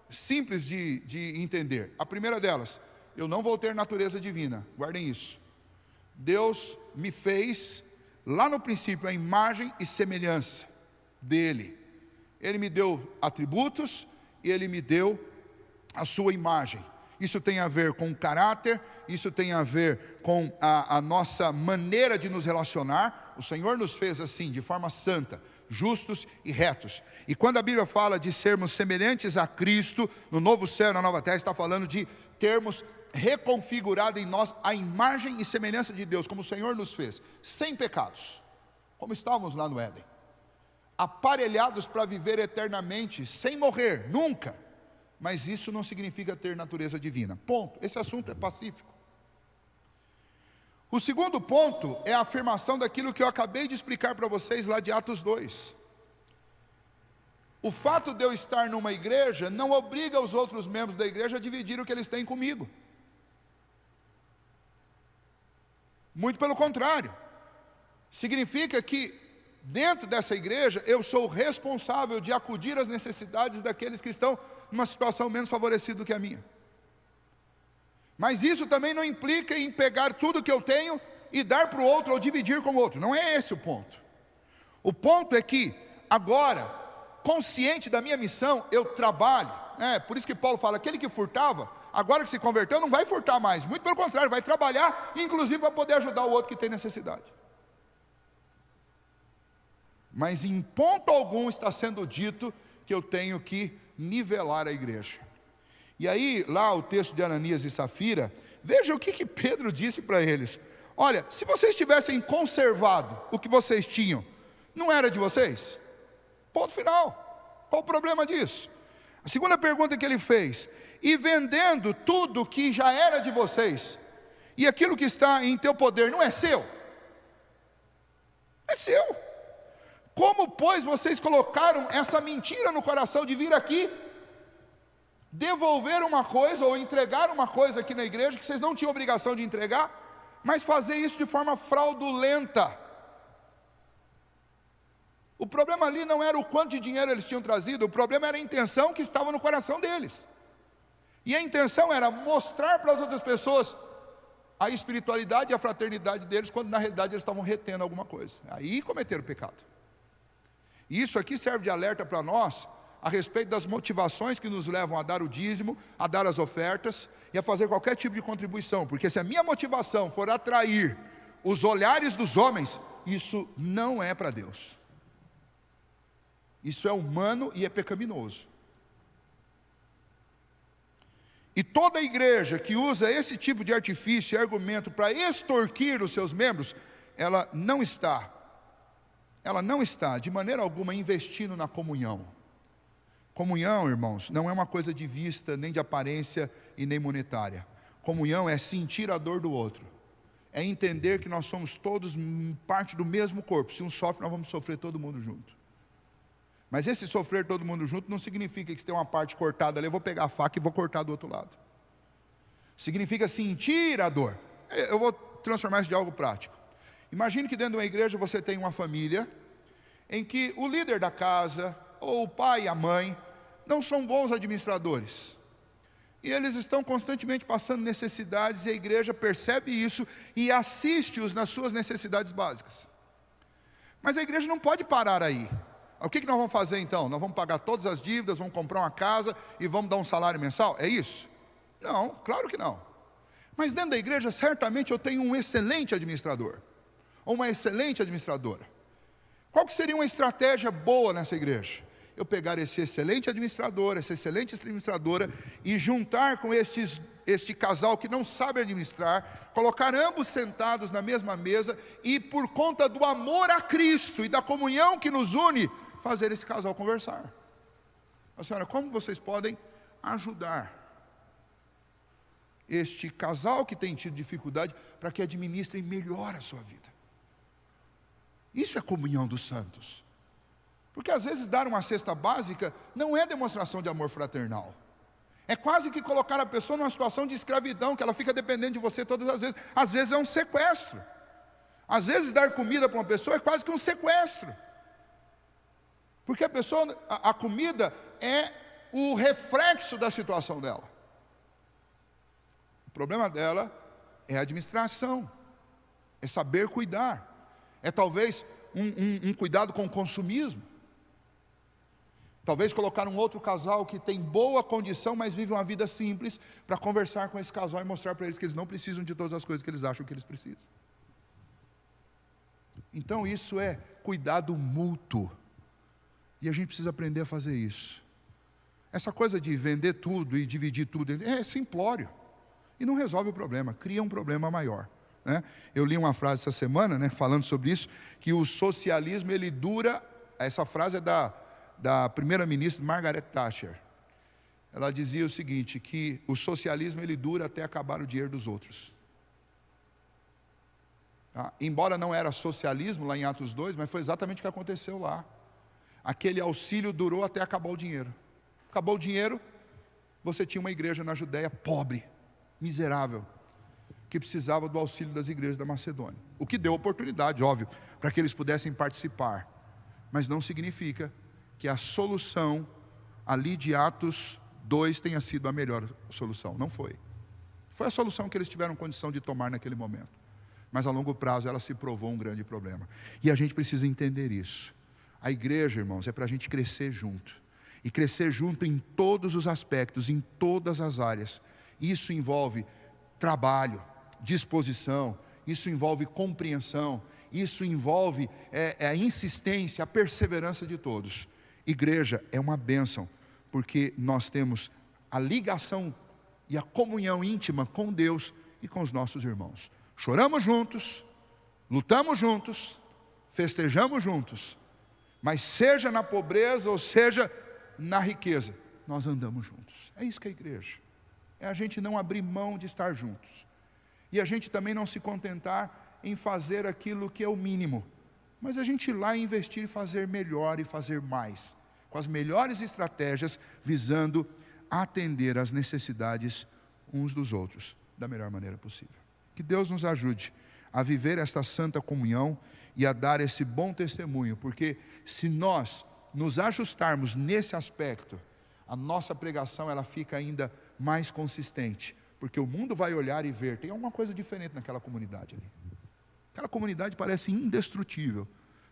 [SPEAKER 1] simples de entender. A primeira delas: eu não vou ter natureza divina, guardem isso. Deus me fez, lá no princípio, a imagem e semelhança dEle. Ele me deu atributos e Ele me deu a sua imagem. Isso tem a ver com caráter, isso tem a ver com a nossa maneira de nos relacionar. O Senhor nos fez assim, de forma santa, justos e retos. E quando a Bíblia fala de sermos semelhantes a Cristo, no novo céu e na nova terra, está falando de termos reconfigurado em nós a imagem e semelhança de Deus, como o Senhor nos fez, sem pecados, como estávamos lá no Éden, aparelhados para viver eternamente, sem morrer, nunca. Mas isso não significa ter natureza divina, ponto. Esse assunto é pacífico. O segundo ponto é a afirmação daquilo que eu acabei de explicar para vocês lá de Atos 2. O fato de eu estar numa igreja não obriga os outros membros da igreja a dividir o que eles têm comigo. Muito pelo contrário. Significa que dentro dessa igreja eu sou responsável de acudir às necessidades daqueles que estão numa situação menos favorecida do que a minha. Mas isso também não implica em pegar tudo que eu tenho e dar para o outro ou dividir com o outro. Não é esse o ponto. O ponto é que agora, consciente da minha missão, eu trabalho. Por isso que Paulo fala, aquele que furtava, agora que se converteu, não vai furtar mais. Muito pelo contrário, vai trabalhar, inclusive para poder ajudar o outro que tem necessidade. Mas em ponto algum está sendo dito que eu tenho que nivelar a igreja. E aí, lá o texto de Ananias e Safira, veja o que Pedro disse para eles. Olha, se vocês tivessem conservado o que vocês tinham, não era de vocês? Ponto final. Qual o problema disso? A segunda pergunta que ele fez, e vendendo tudo que já era de vocês, e aquilo que está em teu poder, não é seu? É seu. Como, pois, vocês colocaram essa mentira no coração de vir aqui, devolver uma coisa ou entregar uma coisa aqui na igreja que vocês não tinham obrigação de entregar, mas fazer isso de forma fraudulenta? O problema ali não era o quanto de dinheiro eles tinham trazido, o problema era a intenção que estava no coração deles. E a intenção era mostrar para as outras pessoas a espiritualidade e a fraternidade deles, quando na realidade eles estavam retendo alguma coisa. Aí cometeram pecado. E isso aqui serve de alerta para nós, a respeito das motivações que nos levam a dar o dízimo, a dar as ofertas e a fazer qualquer tipo de contribuição. Porque se a minha motivação for atrair os olhares dos homens, isso não é para Deus. Isso é humano e é pecaminoso. E toda igreja que usa esse tipo de artifício e argumento para extorquir os seus membros, ela não está de maneira alguma investindo na comunhão. Comunhão, irmãos, não é uma coisa de vista, nem de aparência e nem monetária. Comunhão é sentir a dor do outro. É entender que nós somos todos parte do mesmo corpo. Se um sofre, nós vamos sofrer todo mundo junto. Mas esse sofrer todo mundo junto não significa que se tem uma parte cortada ali, eu vou pegar a faca e vou cortar do outro lado. Significa sentir a dor. Eu vou transformar isso de algo prático. Imagine que dentro de uma igreja você tem uma família em que o líder da casa, ou o pai e a mãe, não são bons administradores. E eles estão constantemente passando necessidades e a igreja percebe isso e assiste-os nas suas necessidades básicas. Mas a igreja não pode parar aí. O que nós vamos fazer então? Nós vamos pagar todas as dívidas, vamos comprar uma casa e vamos dar um salário mensal? É isso? Não, claro que não. Mas dentro da igreja certamente eu tenho um excelente administrador, ou uma excelente administradora. Qual que seria uma estratégia boa nessa igreja? Eu pegar esse excelente administrador, essa excelente administradora e juntar com este casal que não sabe administrar, colocar ambos sentados na mesma mesa e por conta do amor a Cristo e da comunhão que nos une, fazer esse casal conversar. A senhora, como vocês podem ajudar este casal que tem tido dificuldade para que administrem melhor a sua vida? Isso é comunhão dos santos. Porque às vezes dar uma cesta básica não é demonstração de amor fraternal. É quase que colocar a pessoa numa situação de escravidão, que ela fica dependente de você todas as vezes. Às vezes é um sequestro. Às vezes dar comida para uma pessoa é quase que um sequestro. Porque a comida é o reflexo da situação dela. O problema dela é a administração, é saber cuidar. É talvez um cuidado com o consumismo. Talvez colocar um outro casal que tem boa condição, mas vive uma vida simples, para conversar com esse casal e mostrar para eles que eles não precisam de todas as coisas que eles acham que eles precisam. Então isso é cuidado mútuo. E a gente precisa aprender a fazer isso. Essa coisa de vender tudo e dividir tudo é simplório. E não resolve o problema, cria um problema maior. Eu li uma frase essa semana, falando sobre isso, que o socialismo ele dura, essa frase é da primeira-ministra Margaret Thatcher. Ela dizia o seguinte, que o socialismo ele dura até acabar o dinheiro dos outros. Embora não era socialismo lá em Atos 2, mas foi exatamente o que aconteceu lá. Aquele auxílio durou até acabar o dinheiro. Acabou o dinheiro, você tinha uma igreja na Judéia pobre, miserável, que precisava do auxílio das igrejas da Macedônia. O que deu oportunidade, óbvio, para que eles pudessem participar. Mas não significa que a solução ali de Atos 2 tenha sido a melhor solução. Não foi. Foi a solução que eles tiveram condição de tomar naquele momento. Mas a longo prazo ela se provou um grande problema. E a gente precisa entender isso. A igreja, irmãos, é para a gente crescer junto. E crescer junto em todos os aspectos, em todas as áreas. Isso envolve trabalho, disposição, isso envolve compreensão, isso envolve a insistência, a perseverança de todos. Igreja é uma bênção, porque nós temos a ligação e a comunhão íntima com Deus e com os nossos irmãos. Choramos juntos, lutamos juntos, festejamos juntos, mas seja na pobreza ou seja na riqueza, nós andamos juntos. É isso que é a igreja. É a gente não abrir mão de estar juntos. E a gente também não se contentar em fazer aquilo que é o mínimo, mas a gente ir lá e investir e fazer melhor e fazer mais, com as melhores estratégias, visando atender às necessidades uns dos outros, da melhor maneira possível. Que Deus nos ajude a viver esta santa comunhão e a dar esse bom testemunho, porque se nós nos ajustarmos nesse aspecto, a nossa pregação ela fica ainda mais consistente, porque o mundo vai olhar e ver, tem alguma coisa diferente naquela comunidade ali. Aquela comunidade parece indestrutível,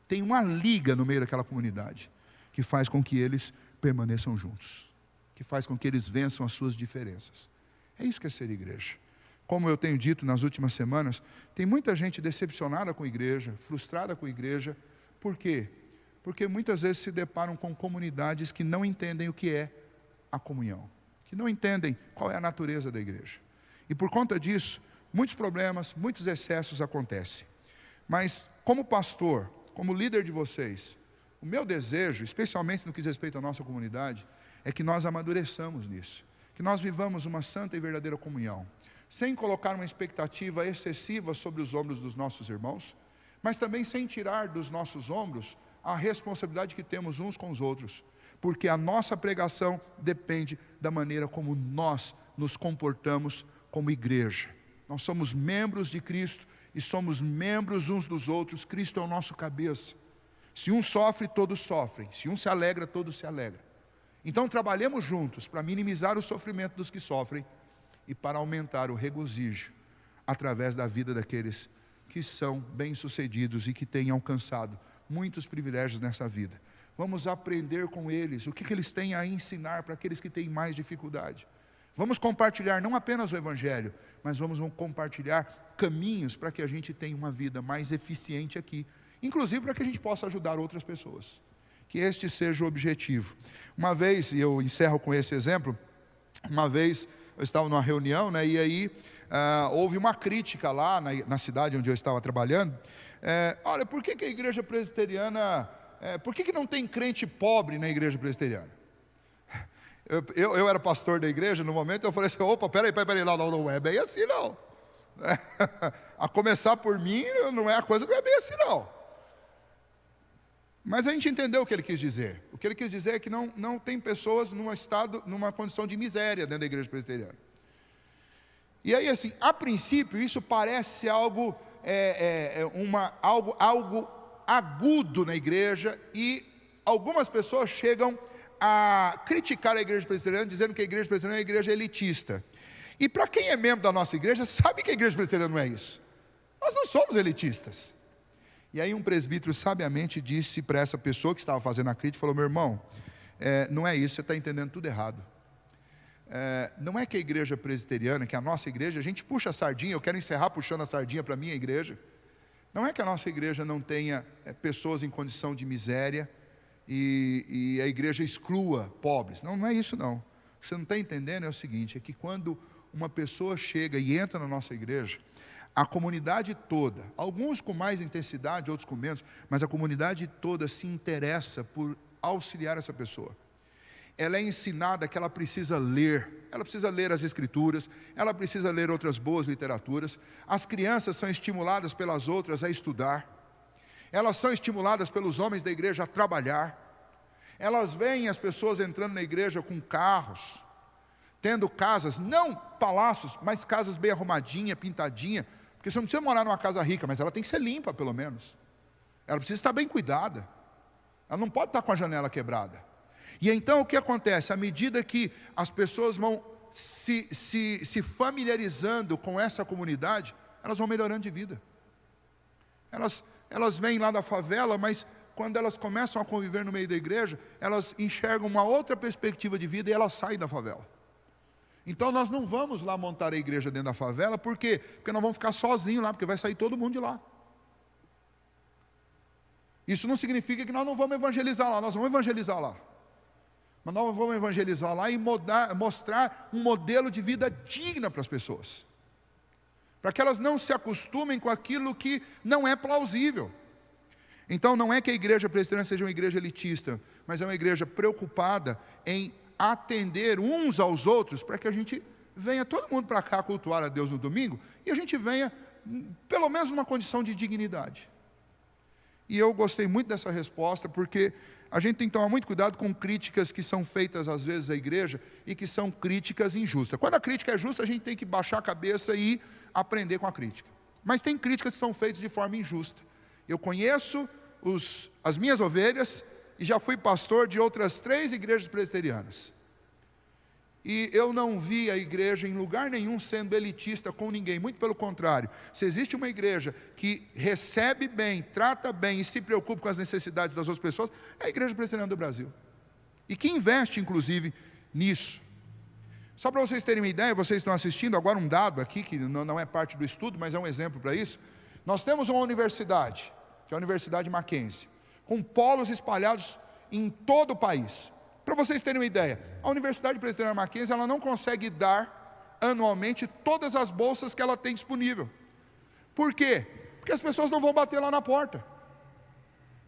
[SPEAKER 1] tem uma liga no meio daquela comunidade, que faz com que eles permaneçam juntos, que faz com que eles vençam as suas diferenças. É isso que é ser igreja. Como eu tenho dito nas últimas semanas, tem muita gente decepcionada com a igreja, frustrada com a igreja. Por quê? Porque muitas vezes se deparam com comunidades que não entendem o que é a comunhão, que não entendem qual é a natureza da igreja. E por conta disso, muitos problemas, muitos excessos acontecem. Mas como pastor, como líder de vocês, o meu desejo, especialmente no que diz respeito à nossa comunidade, é que nós amadureçamos nisso, que nós vivamos uma santa e verdadeira comunhão, sem colocar uma expectativa excessiva sobre os ombros dos nossos irmãos, mas também sem tirar dos nossos ombros a responsabilidade que temos uns com os outros, porque a nossa pregação depende da maneira como nós nos comportamos como igreja. Nós somos membros de Cristo e somos membros uns dos outros. Cristo é o nosso cabeça. Se um sofre, todos sofrem. Se um se alegra, todos se alegram. Então trabalhemos juntos para minimizar o sofrimento dos que sofrem e para aumentar o regozijo através da vida daqueles que são bem-sucedidos e que têm alcançado muitos privilégios nessa vida. Vamos aprender com eles o que eles têm a ensinar para aqueles que têm mais dificuldade. Vamos compartilhar não apenas o Evangelho, mas vamos compartilhar caminhos para que a gente tenha uma vida mais eficiente aqui, inclusive para que a gente possa ajudar outras pessoas. Que este seja o objetivo. Uma vez, e eu encerro com esse exemplo, uma vez eu estava numa reunião, e aí houve uma crítica lá na cidade onde eu estava trabalhando. Olha, por que a igreja presbiteriana, por que não tem crente pobre na igreja presbiteriana? Eu era pastor da igreja, no momento eu falei assim, opa, peraí, não é bem assim não. A começar por mim, não é a coisa que é bem assim não. Mas a gente entendeu o que ele quis dizer. O que ele quis dizer é que não tem pessoas numa condição de miséria dentro da igreja presbiteriana. E aí assim, a princípio isso parece ser algo agudo na igreja, e algumas pessoas chegam a criticar a igreja presbiteriana, dizendo que a igreja presbiteriana é uma igreja elitista. E para quem é membro da nossa igreja, sabe que a igreja presbiteriana não é isso. Nós não somos elitistas. E aí um presbítero sabiamente disse para essa pessoa que estava fazendo a crítica, falou, meu irmão, não é isso, você está entendendo tudo errado. Não é que a igreja presbiteriana, que a nossa igreja, a gente puxa a sardinha, eu quero encerrar puxando a sardinha para a minha igreja. Não é que a nossa igreja não tenha pessoas em condição de miséria e a igreja exclua pobres. Não é isso não. O que você não está entendendo é o seguinte, é que quando uma pessoa chega e entra na nossa igreja, a comunidade toda, alguns com mais intensidade, outros com menos, mas a comunidade toda se interessa por auxiliar essa pessoa. ela é ensinada que ela precisa ler. Ela precisa ler as Escrituras, ela precisa ler outras boas literaturas. As crianças são estimuladas pelas outras a estudar. Elas são estimuladas pelos homens da igreja a trabalhar. Elas veem as pessoas entrando na igreja com carros, tendo casas, não palácios, mas casas bem arrumadinhas, pintadinhas. Porque você não precisa morar numa casa rica, mas ela tem que ser limpa pelo menos. Ela precisa estar bem cuidada. Ela não pode estar com a janela quebrada. E então o que acontece? À medida que as pessoas vão se familiarizando com essa comunidade, elas vão melhorando de vida. Elas vêm lá da favela, mas quando elas começam a conviver no meio da igreja, elas enxergam uma outra perspectiva de vida e elas saem da favela. Então nós não vamos lá montar a igreja dentro da favela, por quê? Porque nós vamos ficar sozinhos lá, porque vai sair todo mundo de lá. Isso não significa que nós não vamos evangelizar lá, nós vamos evangelizar lá. Mas nós vamos evangelizar lá e mostrar um modelo de vida digna para as pessoas. Para que elas não se acostumem com aquilo que não é plausível. Então não é que a igreja presbiteriana seja uma igreja elitista, mas é uma igreja preocupada em atender uns aos outros, para que a gente venha todo mundo para cá cultuar a Deus no domingo, e a gente venha pelo menos numa condição de dignidade. E eu gostei muito dessa resposta, porque a gente tem que tomar muito cuidado com críticas que são feitas às vezes à igreja, e que são críticas injustas. Quando a crítica é justa, a gente tem que baixar a cabeça e aprender com a crítica. Mas tem críticas que são feitas de forma injusta. Eu conheço as minhas ovelhas, e já fui pastor de outras 3 igrejas presbiterianas. E eu não vi a igreja em lugar nenhum sendo elitista com ninguém, muito pelo contrário. Se existe uma igreja que recebe bem, trata bem e se preocupa com as necessidades das outras pessoas, é a Igreja Presbiteriana do Brasil. E que investe, inclusive, nisso. Só para vocês terem uma ideia, vocês estão assistindo agora um dado aqui, que não é parte do estudo, mas é um exemplo para isso. Nós temos uma universidade, que é a Universidade Mackenzie, com polos espalhados em todo o país. Para vocês terem uma ideia, a Universidade Presbiteriana Mackenzie, ela não consegue dar anualmente todas as bolsas que ela tem disponível. Por quê? Porque as pessoas não vão bater lá na porta.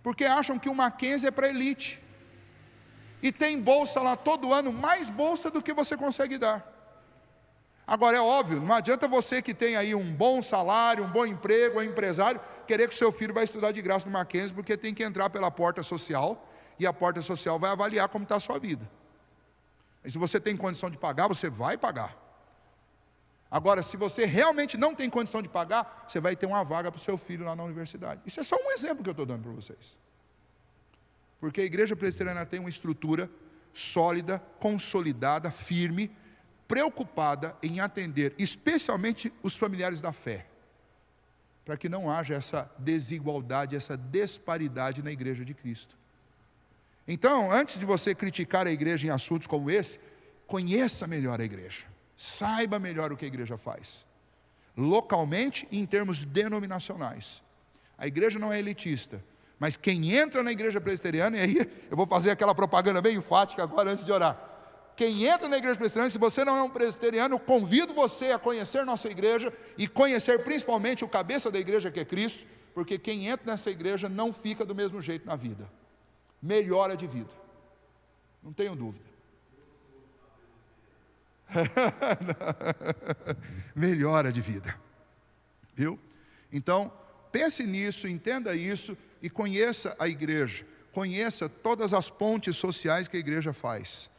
[SPEAKER 1] Porque acham que o Mackenzie é para elite. E tem bolsa lá todo ano, mais bolsa do que você consegue dar. Agora é óbvio, não adianta você que tem aí um bom salário, um bom emprego, um empresário, querer que o seu filho vai estudar de graça no Mackenzie, porque tem que entrar pela porta social, e a porta social vai avaliar como está a sua vida. E se você tem condição de pagar, você vai pagar. Agora, se você realmente não tem condição de pagar, você vai ter uma vaga para o seu filho lá na universidade. Isso é só um exemplo que eu estou dando para vocês. Porque a igreja presbiteriana tem uma estrutura sólida, consolidada, firme, preocupada em atender, especialmente os familiares da fé, para que não haja essa desigualdade, essa disparidade na igreja de Cristo. Então, antes de você criticar a igreja em assuntos como esse, conheça melhor a igreja, saiba melhor o que a igreja faz, localmente e em termos denominacionais. A igreja não é elitista, mas quem entra na igreja presbiteriana, e aí eu vou fazer aquela propaganda bem enfática agora antes de orar. Quem entra na igreja presbiteriana, se você não é um presbiteriano, eu convido você a conhecer nossa igreja e conhecer principalmente o cabeça da igreja, que é Cristo, porque quem entra nessa igreja não fica do mesmo jeito na vida. Melhora de vida, não tenho dúvida. Melhora de vida, viu? Então, pense nisso, entenda isso e conheça a igreja, conheça todas as pontes sociais que a igreja faz,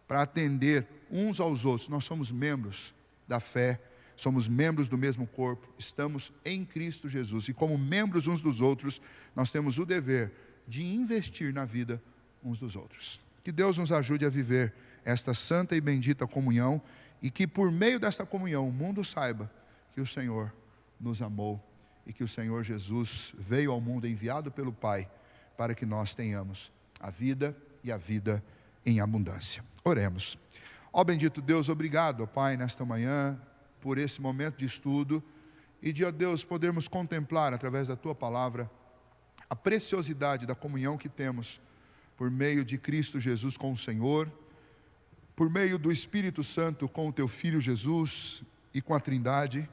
[SPEAKER 1] para atender uns aos outros. Nós somos membros da fé, somos membros do mesmo corpo, estamos em Cristo Jesus, e como membros uns dos outros, nós temos o dever de investir na vida uns dos outros. Que Deus nos ajude a viver esta santa e bendita comunhão, e que por meio desta comunhão o mundo saiba que o Senhor nos amou, e que o Senhor Jesus veio ao mundo enviado pelo Pai, para que nós tenhamos a vida e a vida em abundância. Oremos. Ó bendito Deus, obrigado, ó Pai, nesta manhã, por esse momento de estudo, e de, ó Deus, podermos contemplar através da Tua palavra a preciosidade da comunhão que temos por meio de Cristo Jesus com o Senhor, por meio do Espírito Santo com o Teu Filho Jesus e com a Trindade,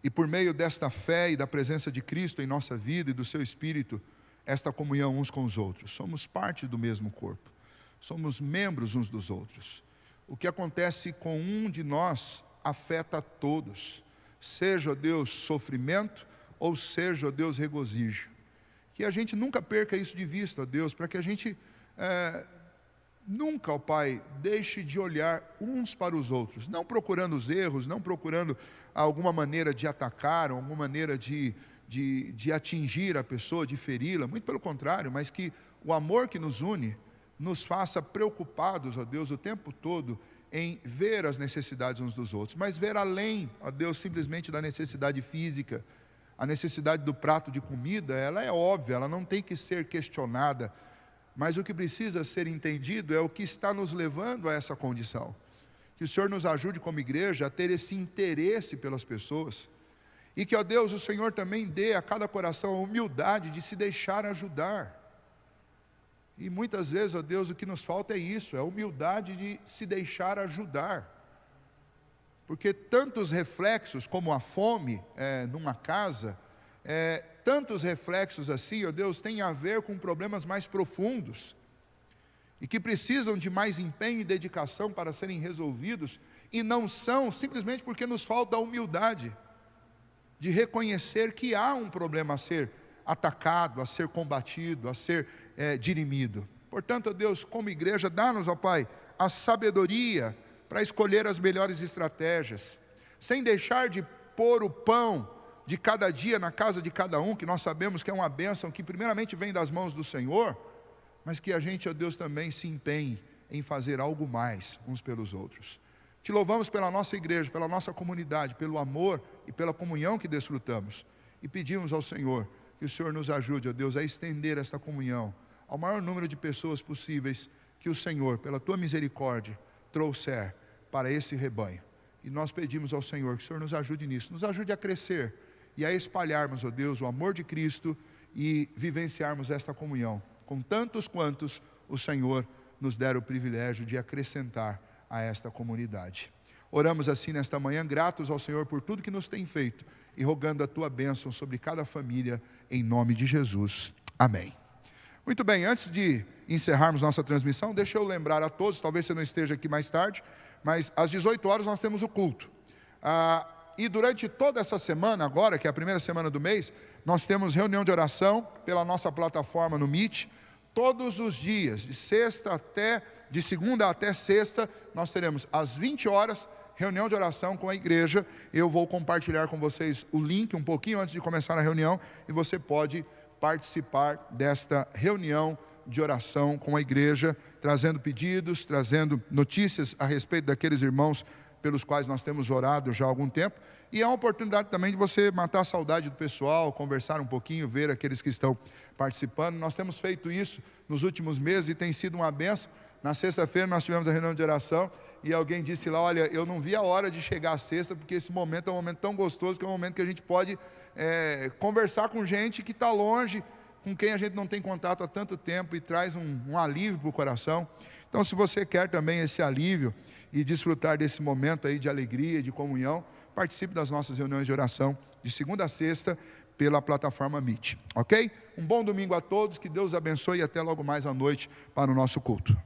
[SPEAKER 1] e por meio desta fé e da presença de Cristo em nossa vida e do Seu Espírito, esta comunhão uns com os outros. Somos parte do mesmo corpo, somos membros uns dos outros. O que acontece com um de nós afeta a todos, seja, ó Deus, sofrimento, ou seja, ó Deus, regozijo. Que a gente nunca perca isso de vista, ó Deus, para que a gente nunca, ó Pai, deixe de olhar uns para os outros, não procurando os erros, não procurando alguma maneira de atacar, alguma maneira de atingir a pessoa, de feri-la, muito pelo contrário, mas que o amor que nos une nos faça preocupados, ó Deus, o tempo todo em ver as necessidades uns dos outros, mas ver além, ó Deus, simplesmente da necessidade física. A necessidade do prato de comida, ela é óbvia, ela não tem que ser questionada, mas o que precisa ser entendido é o que está nos levando a essa condição. Que o Senhor nos ajude como igreja a ter esse interesse pelas pessoas, e que, ó Deus, o Senhor também dê a cada coração a humildade de se deixar ajudar. E muitas vezes, ó Deus, o que nos falta é isso, é a humildade de se deixar ajudar. Porque tantos reflexos, como a fome numa casa, tantos reflexos assim, ó Deus, tem a ver com problemas mais profundos, e que precisam de mais empenho e dedicação para serem resolvidos, e não são simplesmente porque nos falta a humildade de reconhecer que há um problema a ser atacado, a ser combatido, a ser dirimido. Portanto, ó Deus, como igreja, dá-nos, ó Pai, a sabedoria para escolher as melhores estratégias, sem deixar de pôr o pão de cada dia na casa de cada um, que nós sabemos que é uma bênção que primeiramente vem das mãos do Senhor, mas que a gente, ó Deus, também se empenhe em fazer algo mais uns pelos outros. Te louvamos pela nossa igreja, pela nossa comunidade, pelo amor e pela comunhão que desfrutamos, e pedimos ao Senhor que o Senhor nos ajude, ó Deus, a estender esta comunhão ao maior número de pessoas possíveis que o Senhor, pela tua misericórdia, trouxer para esse rebanho. E nós pedimos ao Senhor que o Senhor nos ajude nisso, nos ajude a crescer e a espalharmos, ó Deus, o amor de Cristo e vivenciarmos esta comunhão com tantos quantos o Senhor nos der o privilégio de acrescentar a esta comunidade. Oramos assim nesta manhã, gratos ao Senhor por tudo que nos tem feito e rogando a tua bênção sobre cada família, em nome de Jesus. Amém. Muito bem, antes de encerrarmos nossa transmissão, deixa eu lembrar a todos, talvez você não esteja aqui mais tarde, mas às 18 horas nós temos o culto. E durante toda essa semana agora, que é a primeira semana do mês, nós temos reunião de oração pela nossa plataforma no Meet. Todos os dias, de segunda até sexta, nós teremos às 20 horas, reunião de oração com a igreja. Eu vou compartilhar com vocês o link um pouquinho antes de começar a reunião, e você pode participar desta reunião de oração com a igreja, trazendo pedidos, trazendo notícias a respeito daqueles irmãos pelos quais nós temos orado já há algum tempo, e é uma oportunidade também de você matar a saudade do pessoal, conversar um pouquinho, ver aqueles que estão participando. Nós temos feito isso nos últimos meses e tem sido uma bênção. Na sexta-feira nós tivemos a reunião de oração e alguém disse lá, olha, eu não vi a hora de chegar à sexta, porque esse momento é um momento tão gostoso, que é um momento que a gente pode conversar com gente que está longe, com quem a gente não tem contato há tanto tempo, e traz um alívio para o coração. Então, se você quer também esse alívio e desfrutar desse momento aí de alegria, de comunhão, participe das nossas reuniões de oração de segunda a sexta pela plataforma Meet, ok? Um bom domingo a todos, que Deus abençoe e até logo mais à noite para o nosso culto.